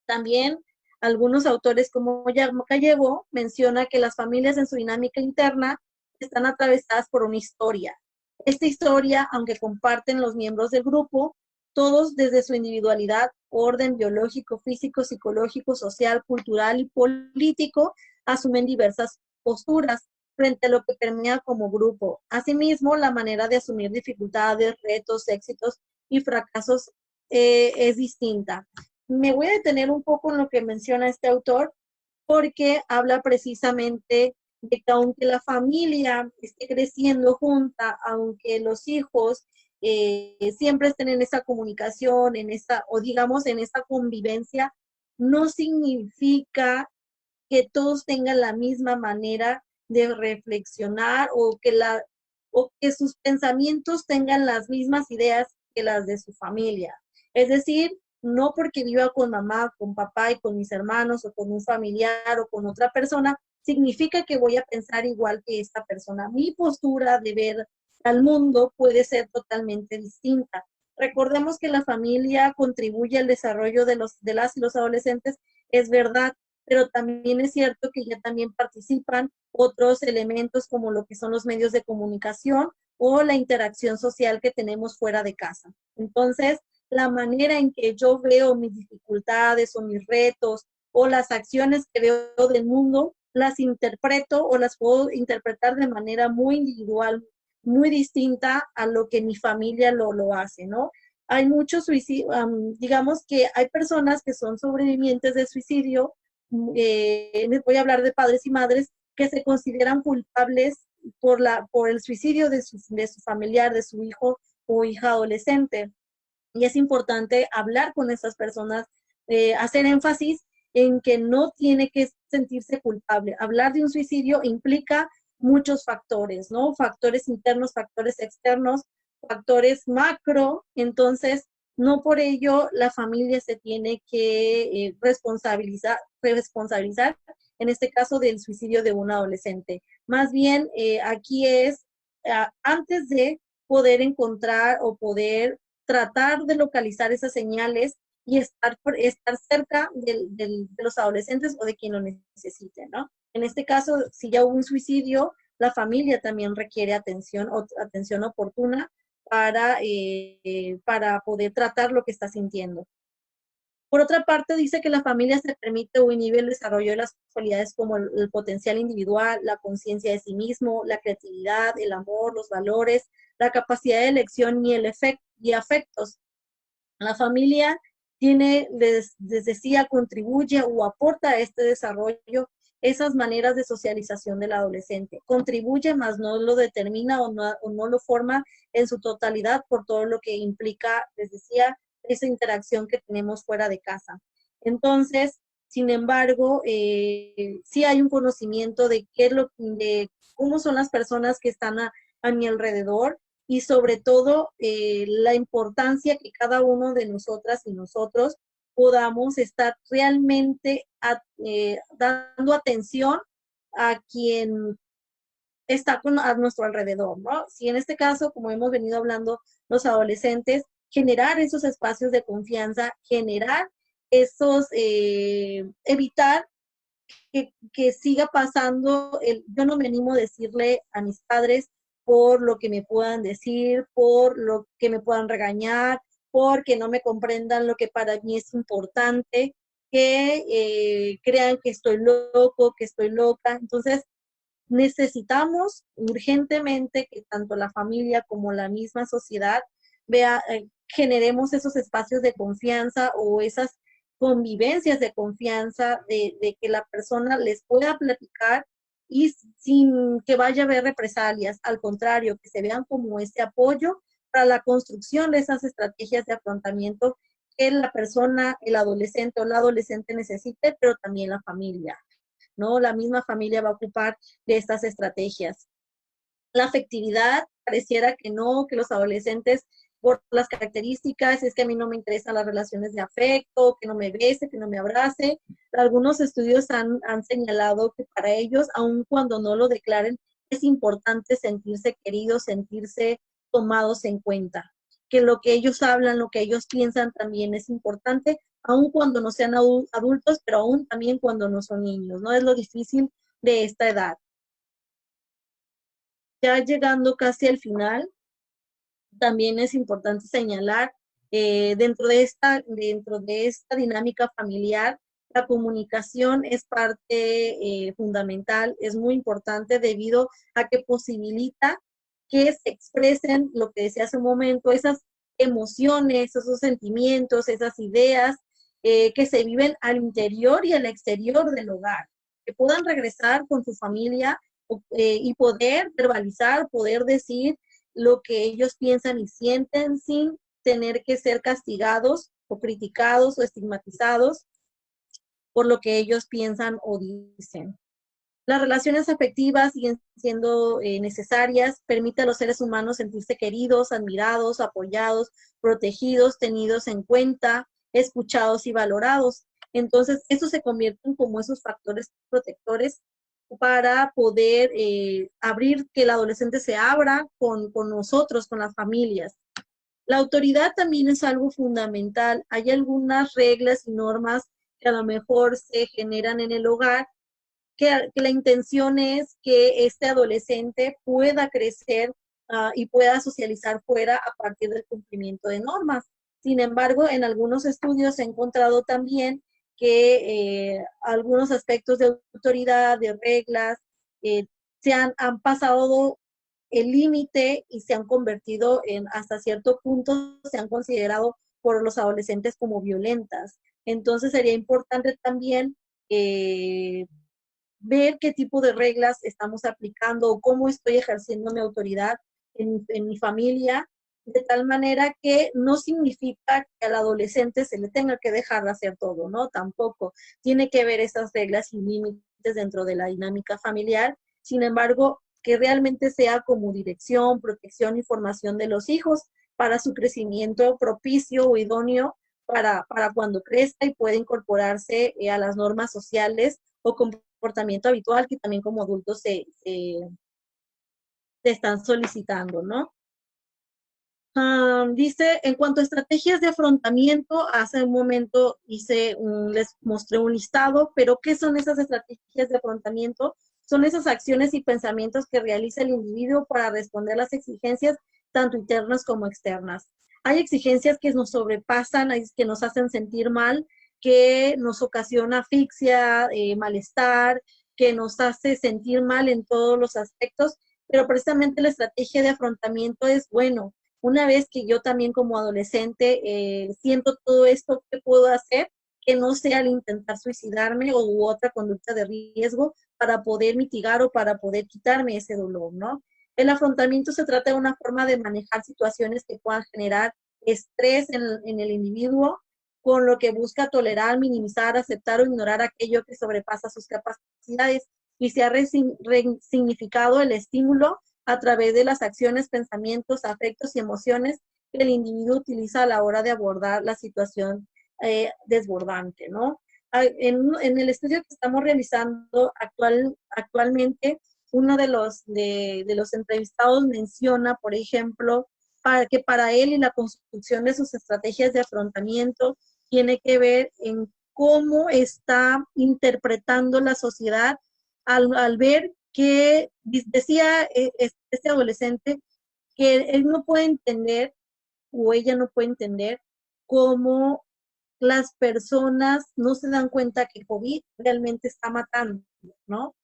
[SPEAKER 2] También algunos autores como Gallego menciona que las familias en su dinámica interna están atravesadas por una historia. Esta historia, aunque comparten los miembros del grupo, todos desde su individualidad, orden biológico, físico, psicológico, social, cultural y político, asumen diversas posturas frente a lo que permea como grupo. Asimismo, la manera de asumir dificultades, retos, éxitos y fracasos es distinta. Me voy a detener un poco en lo que menciona este autor, porque habla precisamente de que aunque la familia esté creciendo junta, aunque los hijos siempre estén en esa comunicación, en esa convivencia, no significa que todos tengan la misma manera de reflexionar o que sus pensamientos tengan las mismas ideas que las de su familia. Es decir, no porque viva con mamá, con papá y con mis hermanos o con un familiar o con otra persona, significa que voy a pensar igual que esta persona. Mi postura de ver al mundo puede ser totalmente distinta. Recordemos que la familia contribuye al desarrollo de las y los adolescentes, es verdad, pero también es cierto que ya también participan otros elementos como lo que son los medios de comunicación o la interacción social que tenemos fuera de casa. Entonces, la manera en que yo veo mis dificultades o mis retos o las acciones que veo del mundo, las interpreto o las puedo interpretar de manera muy individual, muy distinta a lo que mi familia lo hace, ¿no? Hay muchos suicidios, digamos que hay personas que son sobrevivientes de suicidio, les voy a hablar de padres y madres que se consideran culpables por el suicidio de su familiar, de su hijo o hija adolescente. Y es importante hablar con estas personas, hacer énfasis en que no tiene que sentirse culpable. Hablar de un suicidio implica muchos factores, ¿no? Factores internos, factores externos, factores macro. Entonces, no por ello la familia se tiene que responsabilizar, en este caso del suicidio de un adolescente. Más bien, aquí es, antes de poder encontrar o poder tratar de localizar esas señales y estar cerca de los adolescentes o de quien lo necesite, ¿no? En este caso, si ya hubo un suicidio, la familia también requiere atención oportuna para poder tratar lo que está sintiendo. Por otra parte, dice que la familia se permite o inhibe el desarrollo de las cualidades como el potencial individual, la conciencia de sí mismo, la creatividad, el amor, los valores, la capacidad de elección y afectos. La familia tiene, les decía, contribuye o aporta a este desarrollo esas maneras de socialización del adolescente. Contribuye, más no lo determina o no lo forma en su totalidad por todo lo que implica, les decía, esa interacción que tenemos fuera de casa. Entonces, sin embargo, sí hay un conocimiento de de cómo son las personas que están a mi alrededor, y sobre todo la importancia que cada uno de nosotras y nosotros podamos estar realmente dando atención a quien está a nuestro alrededor, ¿no? Si en este caso, como hemos venido hablando, los adolescentes, generar esos espacios de confianza, generar evitar que siga pasando, yo no me animo a decirle a mis padres por lo que me puedan decir, por lo que me puedan regañar, porque no me comprendan lo que para mí es importante, que crean que estoy loco, que estoy loca. Entonces, necesitamos urgentemente que tanto la familia como la misma sociedad generemos esos espacios de confianza o esas convivencias de confianza, de que la persona les pueda platicar y sin que vaya a haber represalias, al contrario, que se vean como ese apoyo para la construcción de esas estrategias de afrontamiento que la persona, el adolescente o la adolescente necesite, pero también la familia, ¿no? La misma familia va a ocupar de estas estrategias. La afectividad, pareciera que no, que los adolescentes, por las características, es que a mí no me interesan las relaciones de afecto, que no me bese, que no me abrace. Algunos estudios han señalado que para ellos, aun cuando no lo declaren, es importante sentirse queridos, sentirse tomados en cuenta. Que lo que ellos hablan, lo que ellos piensan también es importante, aun cuando no sean adultos, pero aún también cuando no son niños, ¿no? Es lo difícil de esta edad. Ya llegando casi al final, también es importante señalar, dentro de esta dinámica familiar, la comunicación es parte fundamental, es muy importante debido a que posibilita que se expresen, lo que decía hace un momento, esas emociones, esos sentimientos, esas ideas que se viven al interior y al exterior del hogar, que puedan regresar con su familia y poder verbalizar, poder decir lo que ellos piensan y sienten sin tener que ser castigados o criticados o estigmatizados por lo que ellos piensan o dicen. Las relaciones afectivas siguen siendo necesarias, permite a los seres humanos sentirse queridos, admirados, apoyados, protegidos, tenidos en cuenta, escuchados y valorados. Entonces, estos se convierten como esos factores protectores para poder abrir, que el adolescente se abra con nosotros, con las familias. La autoridad también es algo fundamental. Hay algunas reglas y normas que a lo mejor se generan en el hogar, que la intención es que este adolescente pueda crecer y pueda socializar fuera a partir del cumplimiento de normas. Sin embargo, en algunos estudios se ha encontrado también que algunos aspectos de autoridad, de reglas, han pasado el límite y se han convertido en, hasta cierto punto, se han considerado por los adolescentes como violentas. Entonces sería importante también ver qué tipo de reglas estamos aplicando o cómo estoy ejerciendo mi autoridad en mi familia, de tal manera que no significa que al adolescente se le tenga que dejar de hacer todo, ¿no? Tampoco. Tiene que ver esas reglas y límites dentro de la dinámica familiar. Sin embargo, que realmente sea como dirección, protección y formación de los hijos, para su crecimiento propicio o idóneo para cuando crezca y pueda incorporarse a las normas sociales o comportamiento habitual que también como adultos se están solicitando, ¿no? Dice, en cuanto a estrategias de afrontamiento, hace un momento les mostré un listado, pero ¿qué son esas estrategias de afrontamiento? Son esas acciones y pensamientos que realiza el individuo para responder a las exigencias tanto internas como externas. Hay exigencias que nos sobrepasan, que nos hacen sentir mal, que nos ocasiona asfixia, malestar, que nos hace sentir mal en todos los aspectos, pero precisamente la estrategia de afrontamiento es, bueno, una vez que yo también como adolescente siento todo esto, ¿qué puedo hacer? Que no sea el intentar suicidarme u otra conducta de riesgo para poder mitigar o para poder quitarme ese dolor, ¿no? El afrontamiento se trata de una forma de manejar situaciones que puedan generar estrés en el individuo, con lo que busca tolerar, minimizar, aceptar o ignorar aquello que sobrepasa sus capacidades y se ha resignificado el estímulo a través de las acciones, pensamientos, afectos y emociones que el individuo utiliza a la hora de abordar la situación desbordante, ¿no? En el estudio que estamos realizando actualmente, uno de los entrevistados menciona, por ejemplo, que para él y la construcción de sus estrategias de afrontamiento tiene que ver en cómo está interpretando la sociedad al ver que decía este adolescente que él no puede entender o ella no puede entender cómo las personas no se dan cuenta que COVID realmente está matando, ¿no?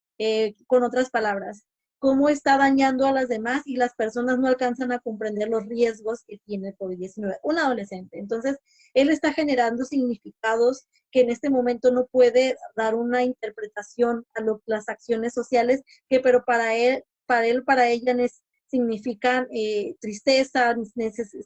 [SPEAKER 2] Con otras palabras, cómo está dañando a las demás y las personas no alcanzan a comprender los riesgos que tiene el COVID-19. Un adolescente. Entonces, él está generando significados que en este momento no puede dar una interpretación a las acciones sociales, pero para ella significan tristeza,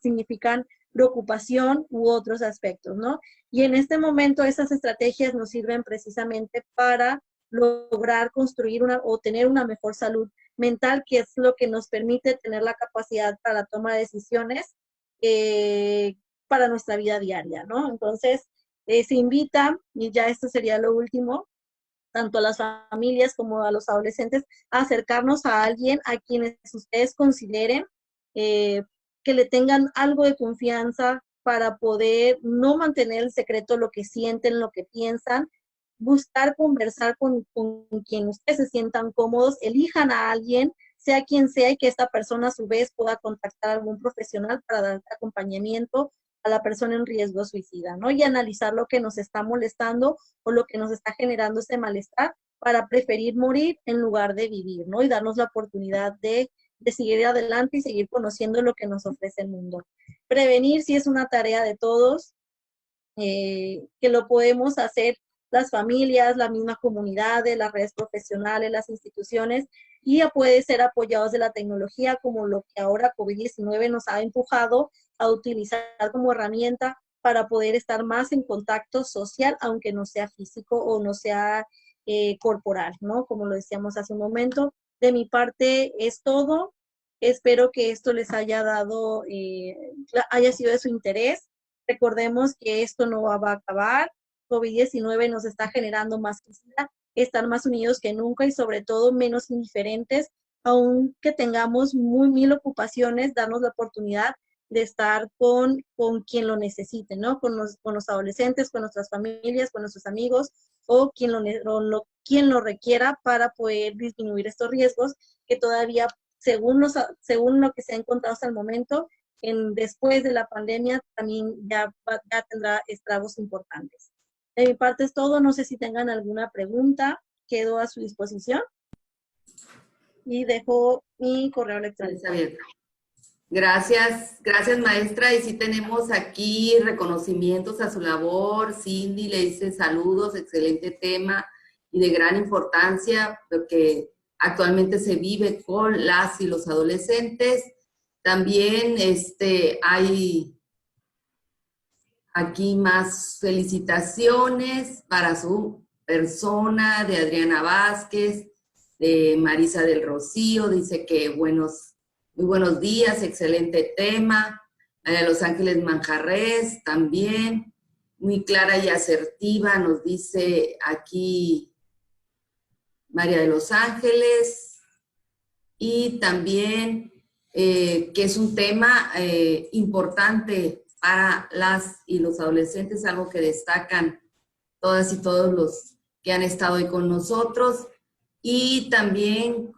[SPEAKER 2] significan preocupación u otros aspectos, ¿no? Y en este momento esas estrategias nos sirven precisamente para lograr construir o tener una mejor salud mental, que es lo que nos permite tener la capacidad para la toma de decisiones para nuestra vida diaria, ¿no? Entonces, se invita, y ya esto sería lo último, tanto a las familias como a los adolescentes, a acercarnos a alguien a quienes ustedes consideren que le tengan algo de confianza para poder no mantener el secreto lo que sienten, lo que piensan, buscar conversar con quien ustedes se sientan cómodos, elijan a alguien, sea quien sea, y que esta persona a su vez pueda contactar a algún profesional para dar acompañamiento a la persona en riesgo suicida, ¿no? Y analizar lo que nos está molestando o lo que nos está generando ese malestar para preferir morir en lugar de vivir, ¿no? Y darnos la oportunidad de seguir adelante y seguir conociendo lo que nos ofrece el mundo. Prevenir sí es una tarea de todos, que lo podemos hacer las familias, la misma comunidad, las redes profesionales, las instituciones, y puede ser apoyados de la tecnología, como lo que ahora COVID-19 nos ha empujado a utilizar como herramienta para poder estar más en contacto social, aunque no sea físico o no sea corporal, ¿no? Como lo decíamos hace un momento. De mi parte es todo. Espero que esto les haya dado, haya sido de su interés. Recordemos que esto no va a acabar. COVID-19 nos está generando más crisis, estar más unidos que nunca y sobre todo menos indiferentes, aunque tengamos mil ocupaciones, darnos la oportunidad de estar con quien lo necesite, ¿no? Con los adolescentes, con nuestras familias, con nuestros amigos o quien lo requiera para poder disminuir estos riesgos que todavía, según lo que se ha encontrado hasta el momento, después de la pandemia también ya tendrá estragos importantes. De mi parte es todo. No sé si tengan alguna pregunta. Quedo a su disposición. Y dejo mi correo electrónico.
[SPEAKER 1] Gracias, maestra. Y sí tenemos aquí reconocimientos a su labor. Cindy le dice saludos, excelente tema y de gran importancia porque actualmente se vive con las y los adolescentes. También hay aquí más felicitaciones para su persona, de Adriana Vázquez, de Marisa del Rocío, dice que muy buenos días, excelente tema. María de los Ángeles Manjarres también, muy clara y asertiva, nos dice aquí María de los Ángeles, y también que es un tema importante para las y los adolescentes, algo que destacan todas y todos los que han estado hoy con nosotros. Y también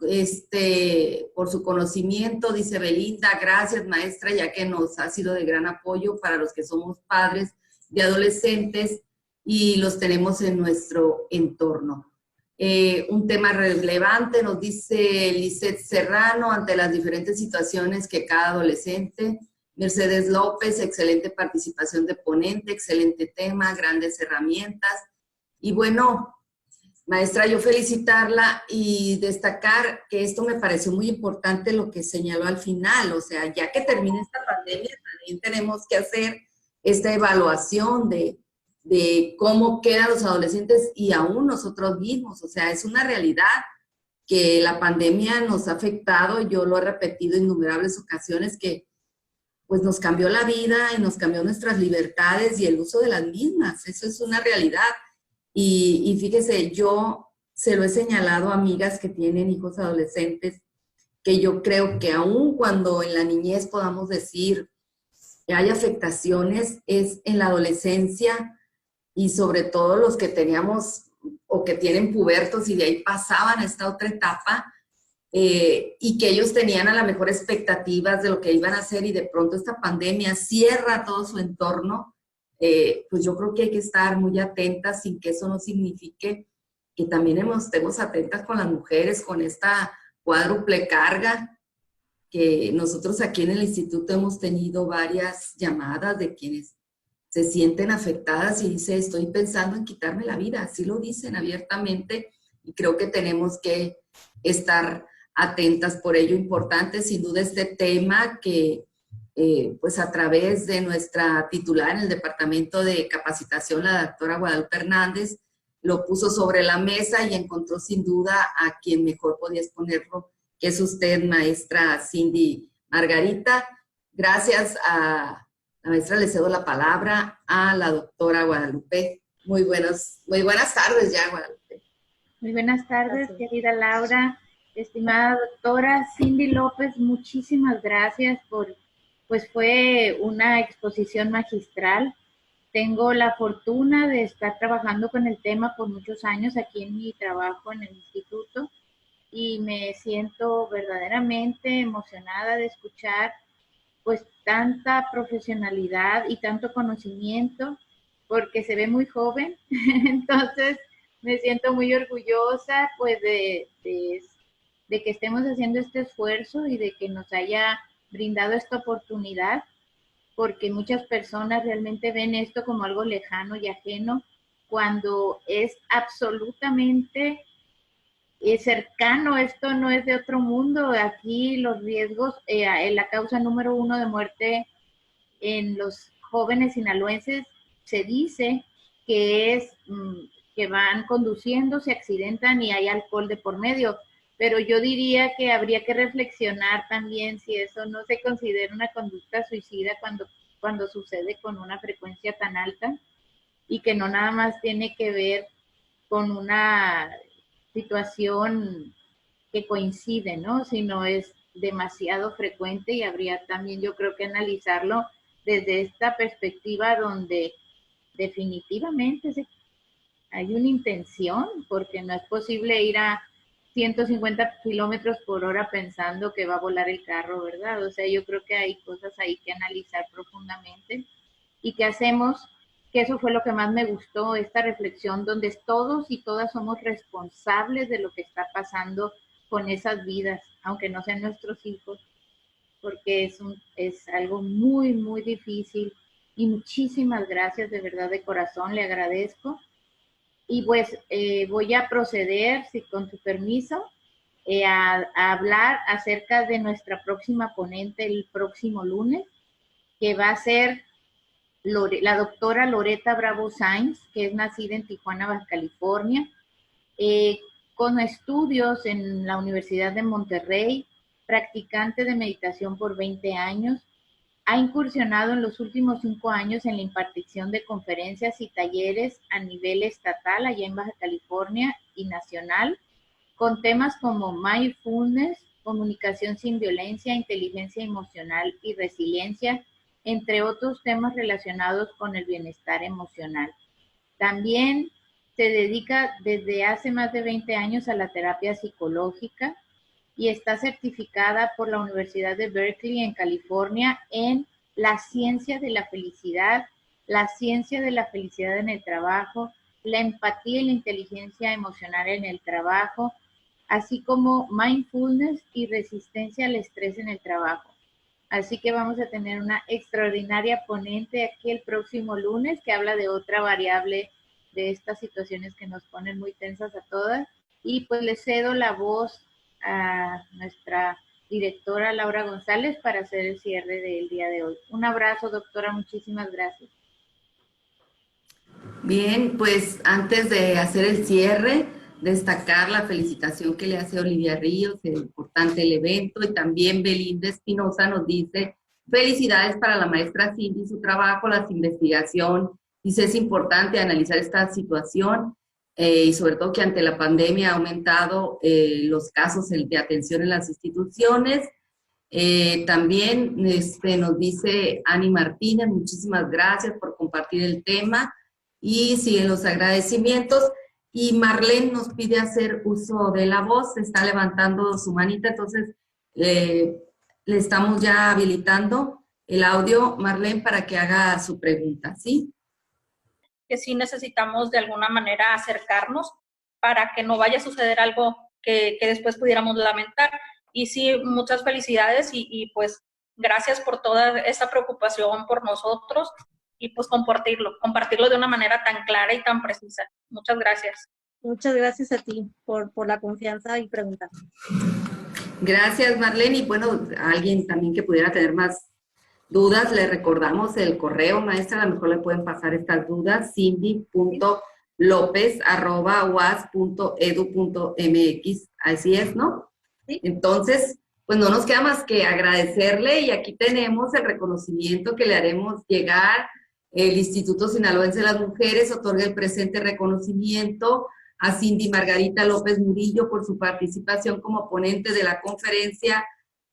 [SPEAKER 1] por su conocimiento, dice Belinda, gracias maestra, ya que nos ha sido de gran apoyo para los que somos padres de adolescentes y los tenemos en nuestro entorno. Un tema relevante, nos dice Lisette Serrano, ante las diferentes situaciones que cada adolescente. Mercedes López, excelente participación de ponente, excelente tema, grandes herramientas. Y bueno, maestra, yo felicitarla y destacar que esto me pareció muy importante lo que señaló al final, o sea, ya que termine esta pandemia, también tenemos que hacer esta evaluación de cómo quedan los adolescentes y aún nosotros mismos, o sea, es una realidad que la pandemia nos ha afectado, yo lo he repetido en innumerables ocasiones, que pues nos cambió la vida y nos cambió nuestras libertades y el uso de las mismas, eso es una realidad. Y fíjese, yo se lo he señalado a amigas que tienen hijos adolescentes, que yo creo que aun cuando en la niñez podamos decir que hay afectaciones, es en la adolescencia y sobre todo los que teníamos o que tienen pubertos y de ahí pasaban a esta otra etapa, y que ellos tenían a lo mejor expectativas de lo que iban a hacer y de pronto esta pandemia cierra todo su entorno. Pues yo creo que hay que estar muy atentas sin que eso no signifique que también estemos atentas con las mujeres, con esta cuádruple carga, que nosotros aquí en el instituto hemos tenido varias llamadas de quienes se sienten afectadas y dicen, estoy pensando en quitarme la vida, así lo dicen abiertamente y creo que tenemos que estar atentas. Por ello, importante sin duda este tema que pues a través de nuestra titular en el Departamento de Capacitación, la doctora Guadalupe Hernández, lo puso sobre la mesa y encontró sin duda a quien mejor podía exponerlo, que es usted, maestra Cindy Margarita. Gracias a la maestra, le cedo la palabra a la doctora Guadalupe. Muy buenas tardes ya, Guadalupe.
[SPEAKER 3] Muy buenas tardes,
[SPEAKER 2] Gracias.
[SPEAKER 3] querida Laura, estimada doctora Cindy López, muchísimas gracias pues fue una exposición magistral. Tengo la fortuna de estar trabajando con el tema por muchos años aquí en mi trabajo en el instituto y me siento verdaderamente emocionada de escuchar pues tanta profesionalidad y tanto conocimiento porque se ve muy joven, entonces me siento muy orgullosa pues de que estemos haciendo este esfuerzo y de que nos haya brindado esta oportunidad, porque muchas personas realmente ven esto como algo lejano y ajeno, cuando es absolutamente cercano, esto no es de otro mundo. Aquí los riesgos, la causa número 1 de muerte en los jóvenes sinaloenses se dice que es que van conduciendo, se accidentan y hay alcohol de por medio. Pero yo diría que habría que reflexionar también si eso no se considera una conducta suicida cuando sucede con una frecuencia tan alta y que no nada más tiene que ver con una situación que coincide, ¿no? Sino es demasiado frecuente y habría también yo creo que analizarlo desde esta perspectiva donde definitivamente hay una intención, porque no es posible ir a 150 kilómetros por hora pensando que va a volar el carro, ¿verdad? O sea, yo creo que hay cosas ahí que analizar profundamente. ¿Y qué hacemos? Que eso fue lo que más me gustó, esta reflexión donde todos y todas somos responsables de lo que está pasando con esas vidas, aunque no sean nuestros hijos, porque es algo muy, muy difícil. Y muchísimas gracias, de verdad, de corazón, le agradezco. Y pues voy a proceder, si con tu permiso, a hablar acerca de nuestra próxima ponente el próximo lunes, que va a ser la doctora Loreta Bravo Sainz, que es nacida en Tijuana, Baja California, con estudios en la Universidad de Monterrey, practicante de meditación por 20 años, Ha incursionado en los últimos 5 años en la impartición de conferencias y talleres a nivel estatal, allá en Baja California, y nacional, con temas como mindfulness, comunicación sin violencia, inteligencia emocional y resiliencia, entre otros temas relacionados con el bienestar emocional. También se dedica desde hace más de 20 años a la terapia psicológica y está certificada por la Universidad de Berkeley en California en la ciencia de la felicidad en el trabajo, la empatía y la inteligencia emocional en el trabajo, así como mindfulness y resistencia al estrés en el trabajo. Así que vamos a tener una extraordinaria ponente aquí el próximo lunes que habla de otra variable de estas situaciones que nos ponen muy tensas a todas. Y pues le cedo la voz a nuestra directora Laura González para hacer el cierre del día de hoy. Un abrazo, doctora, muchísimas gracias.
[SPEAKER 1] Bien, pues antes de hacer el cierre, destacar la felicitación que le hace Olivia Ríos, el importante el evento, y también Belinda Espinosa nos dice, felicidades para la maestra Cindy, su trabajo, la investigación, dice es importante analizar esta situación y sobre todo que ante la pandemia ha aumentado los casos de atención en las instituciones. También nos dice Ani Martínez, muchísimas gracias por compartir el tema. Y siguen los agradecimientos. Y Marlene nos pide hacer uso de la voz, está levantando su manita, entonces le estamos ya habilitando el audio, Marlene, para que haga su pregunta, ¿sí?
[SPEAKER 4] Que sí necesitamos de alguna manera acercarnos para que no vaya a suceder algo que después pudiéramos lamentar. Y sí, muchas felicidades y pues gracias por toda esa preocupación por nosotros y pues compartirlo de una manera tan clara y tan precisa. Muchas gracias.
[SPEAKER 2] Muchas gracias a ti por la confianza y preguntar.
[SPEAKER 1] Gracias, Marlene. Y bueno, a alguien también que pudiera tener más dudas, le recordamos el correo, maestra, a lo mejor le pueden pasar estas dudas, cindy.lopez@uas.edu.mx, así es, ¿no?
[SPEAKER 2] Sí.
[SPEAKER 1] Entonces, pues no nos queda más que agradecerle y aquí tenemos el reconocimiento que le haremos llegar. El Instituto Sinaloense de las Mujeres otorga el presente reconocimiento a Cindy Margarita López Murillo por su participación como ponente de la conferencia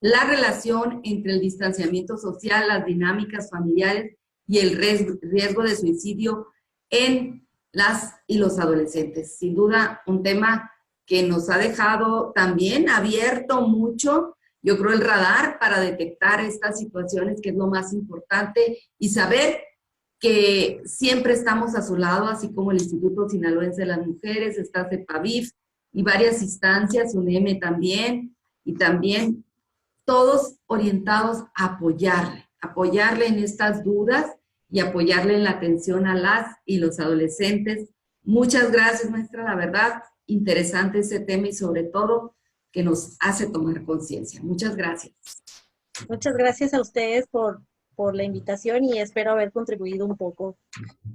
[SPEAKER 1] La relación entre el distanciamiento social, las dinámicas familiares y el riesgo de suicidio en las y los adolescentes. Sin duda, un tema que nos ha dejado también abierto mucho, yo creo, el radar para detectar estas situaciones, que es lo más importante, y saber que siempre estamos a su lado, así como el Instituto Sinaloense de las Mujeres, está CEPAVIF y varias instancias, UNEM también, y también todos orientados a apoyarle en estas dudas y apoyarle en la atención a las y los adolescentes. Muchas gracias, maestra, la verdad, interesante ese tema y sobre todo que nos hace tomar conciencia. Muchas gracias.
[SPEAKER 2] Muchas gracias a ustedes por la invitación y espero haber contribuido un poco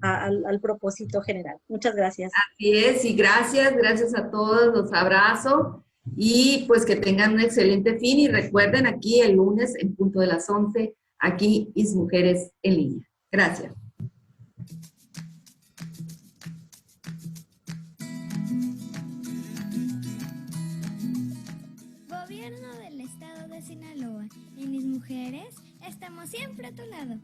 [SPEAKER 2] al propósito general. Muchas gracias.
[SPEAKER 1] Así es, y gracias a todos, los abrazo y pues que tengan un excelente fin y recuerden aquí el lunes en punto de las 11, aquí IS Mujeres en Línea. Gracias.
[SPEAKER 5] Gobierno del Estado de Sinaloa. En IS Mujeres estamos siempre a tu lado.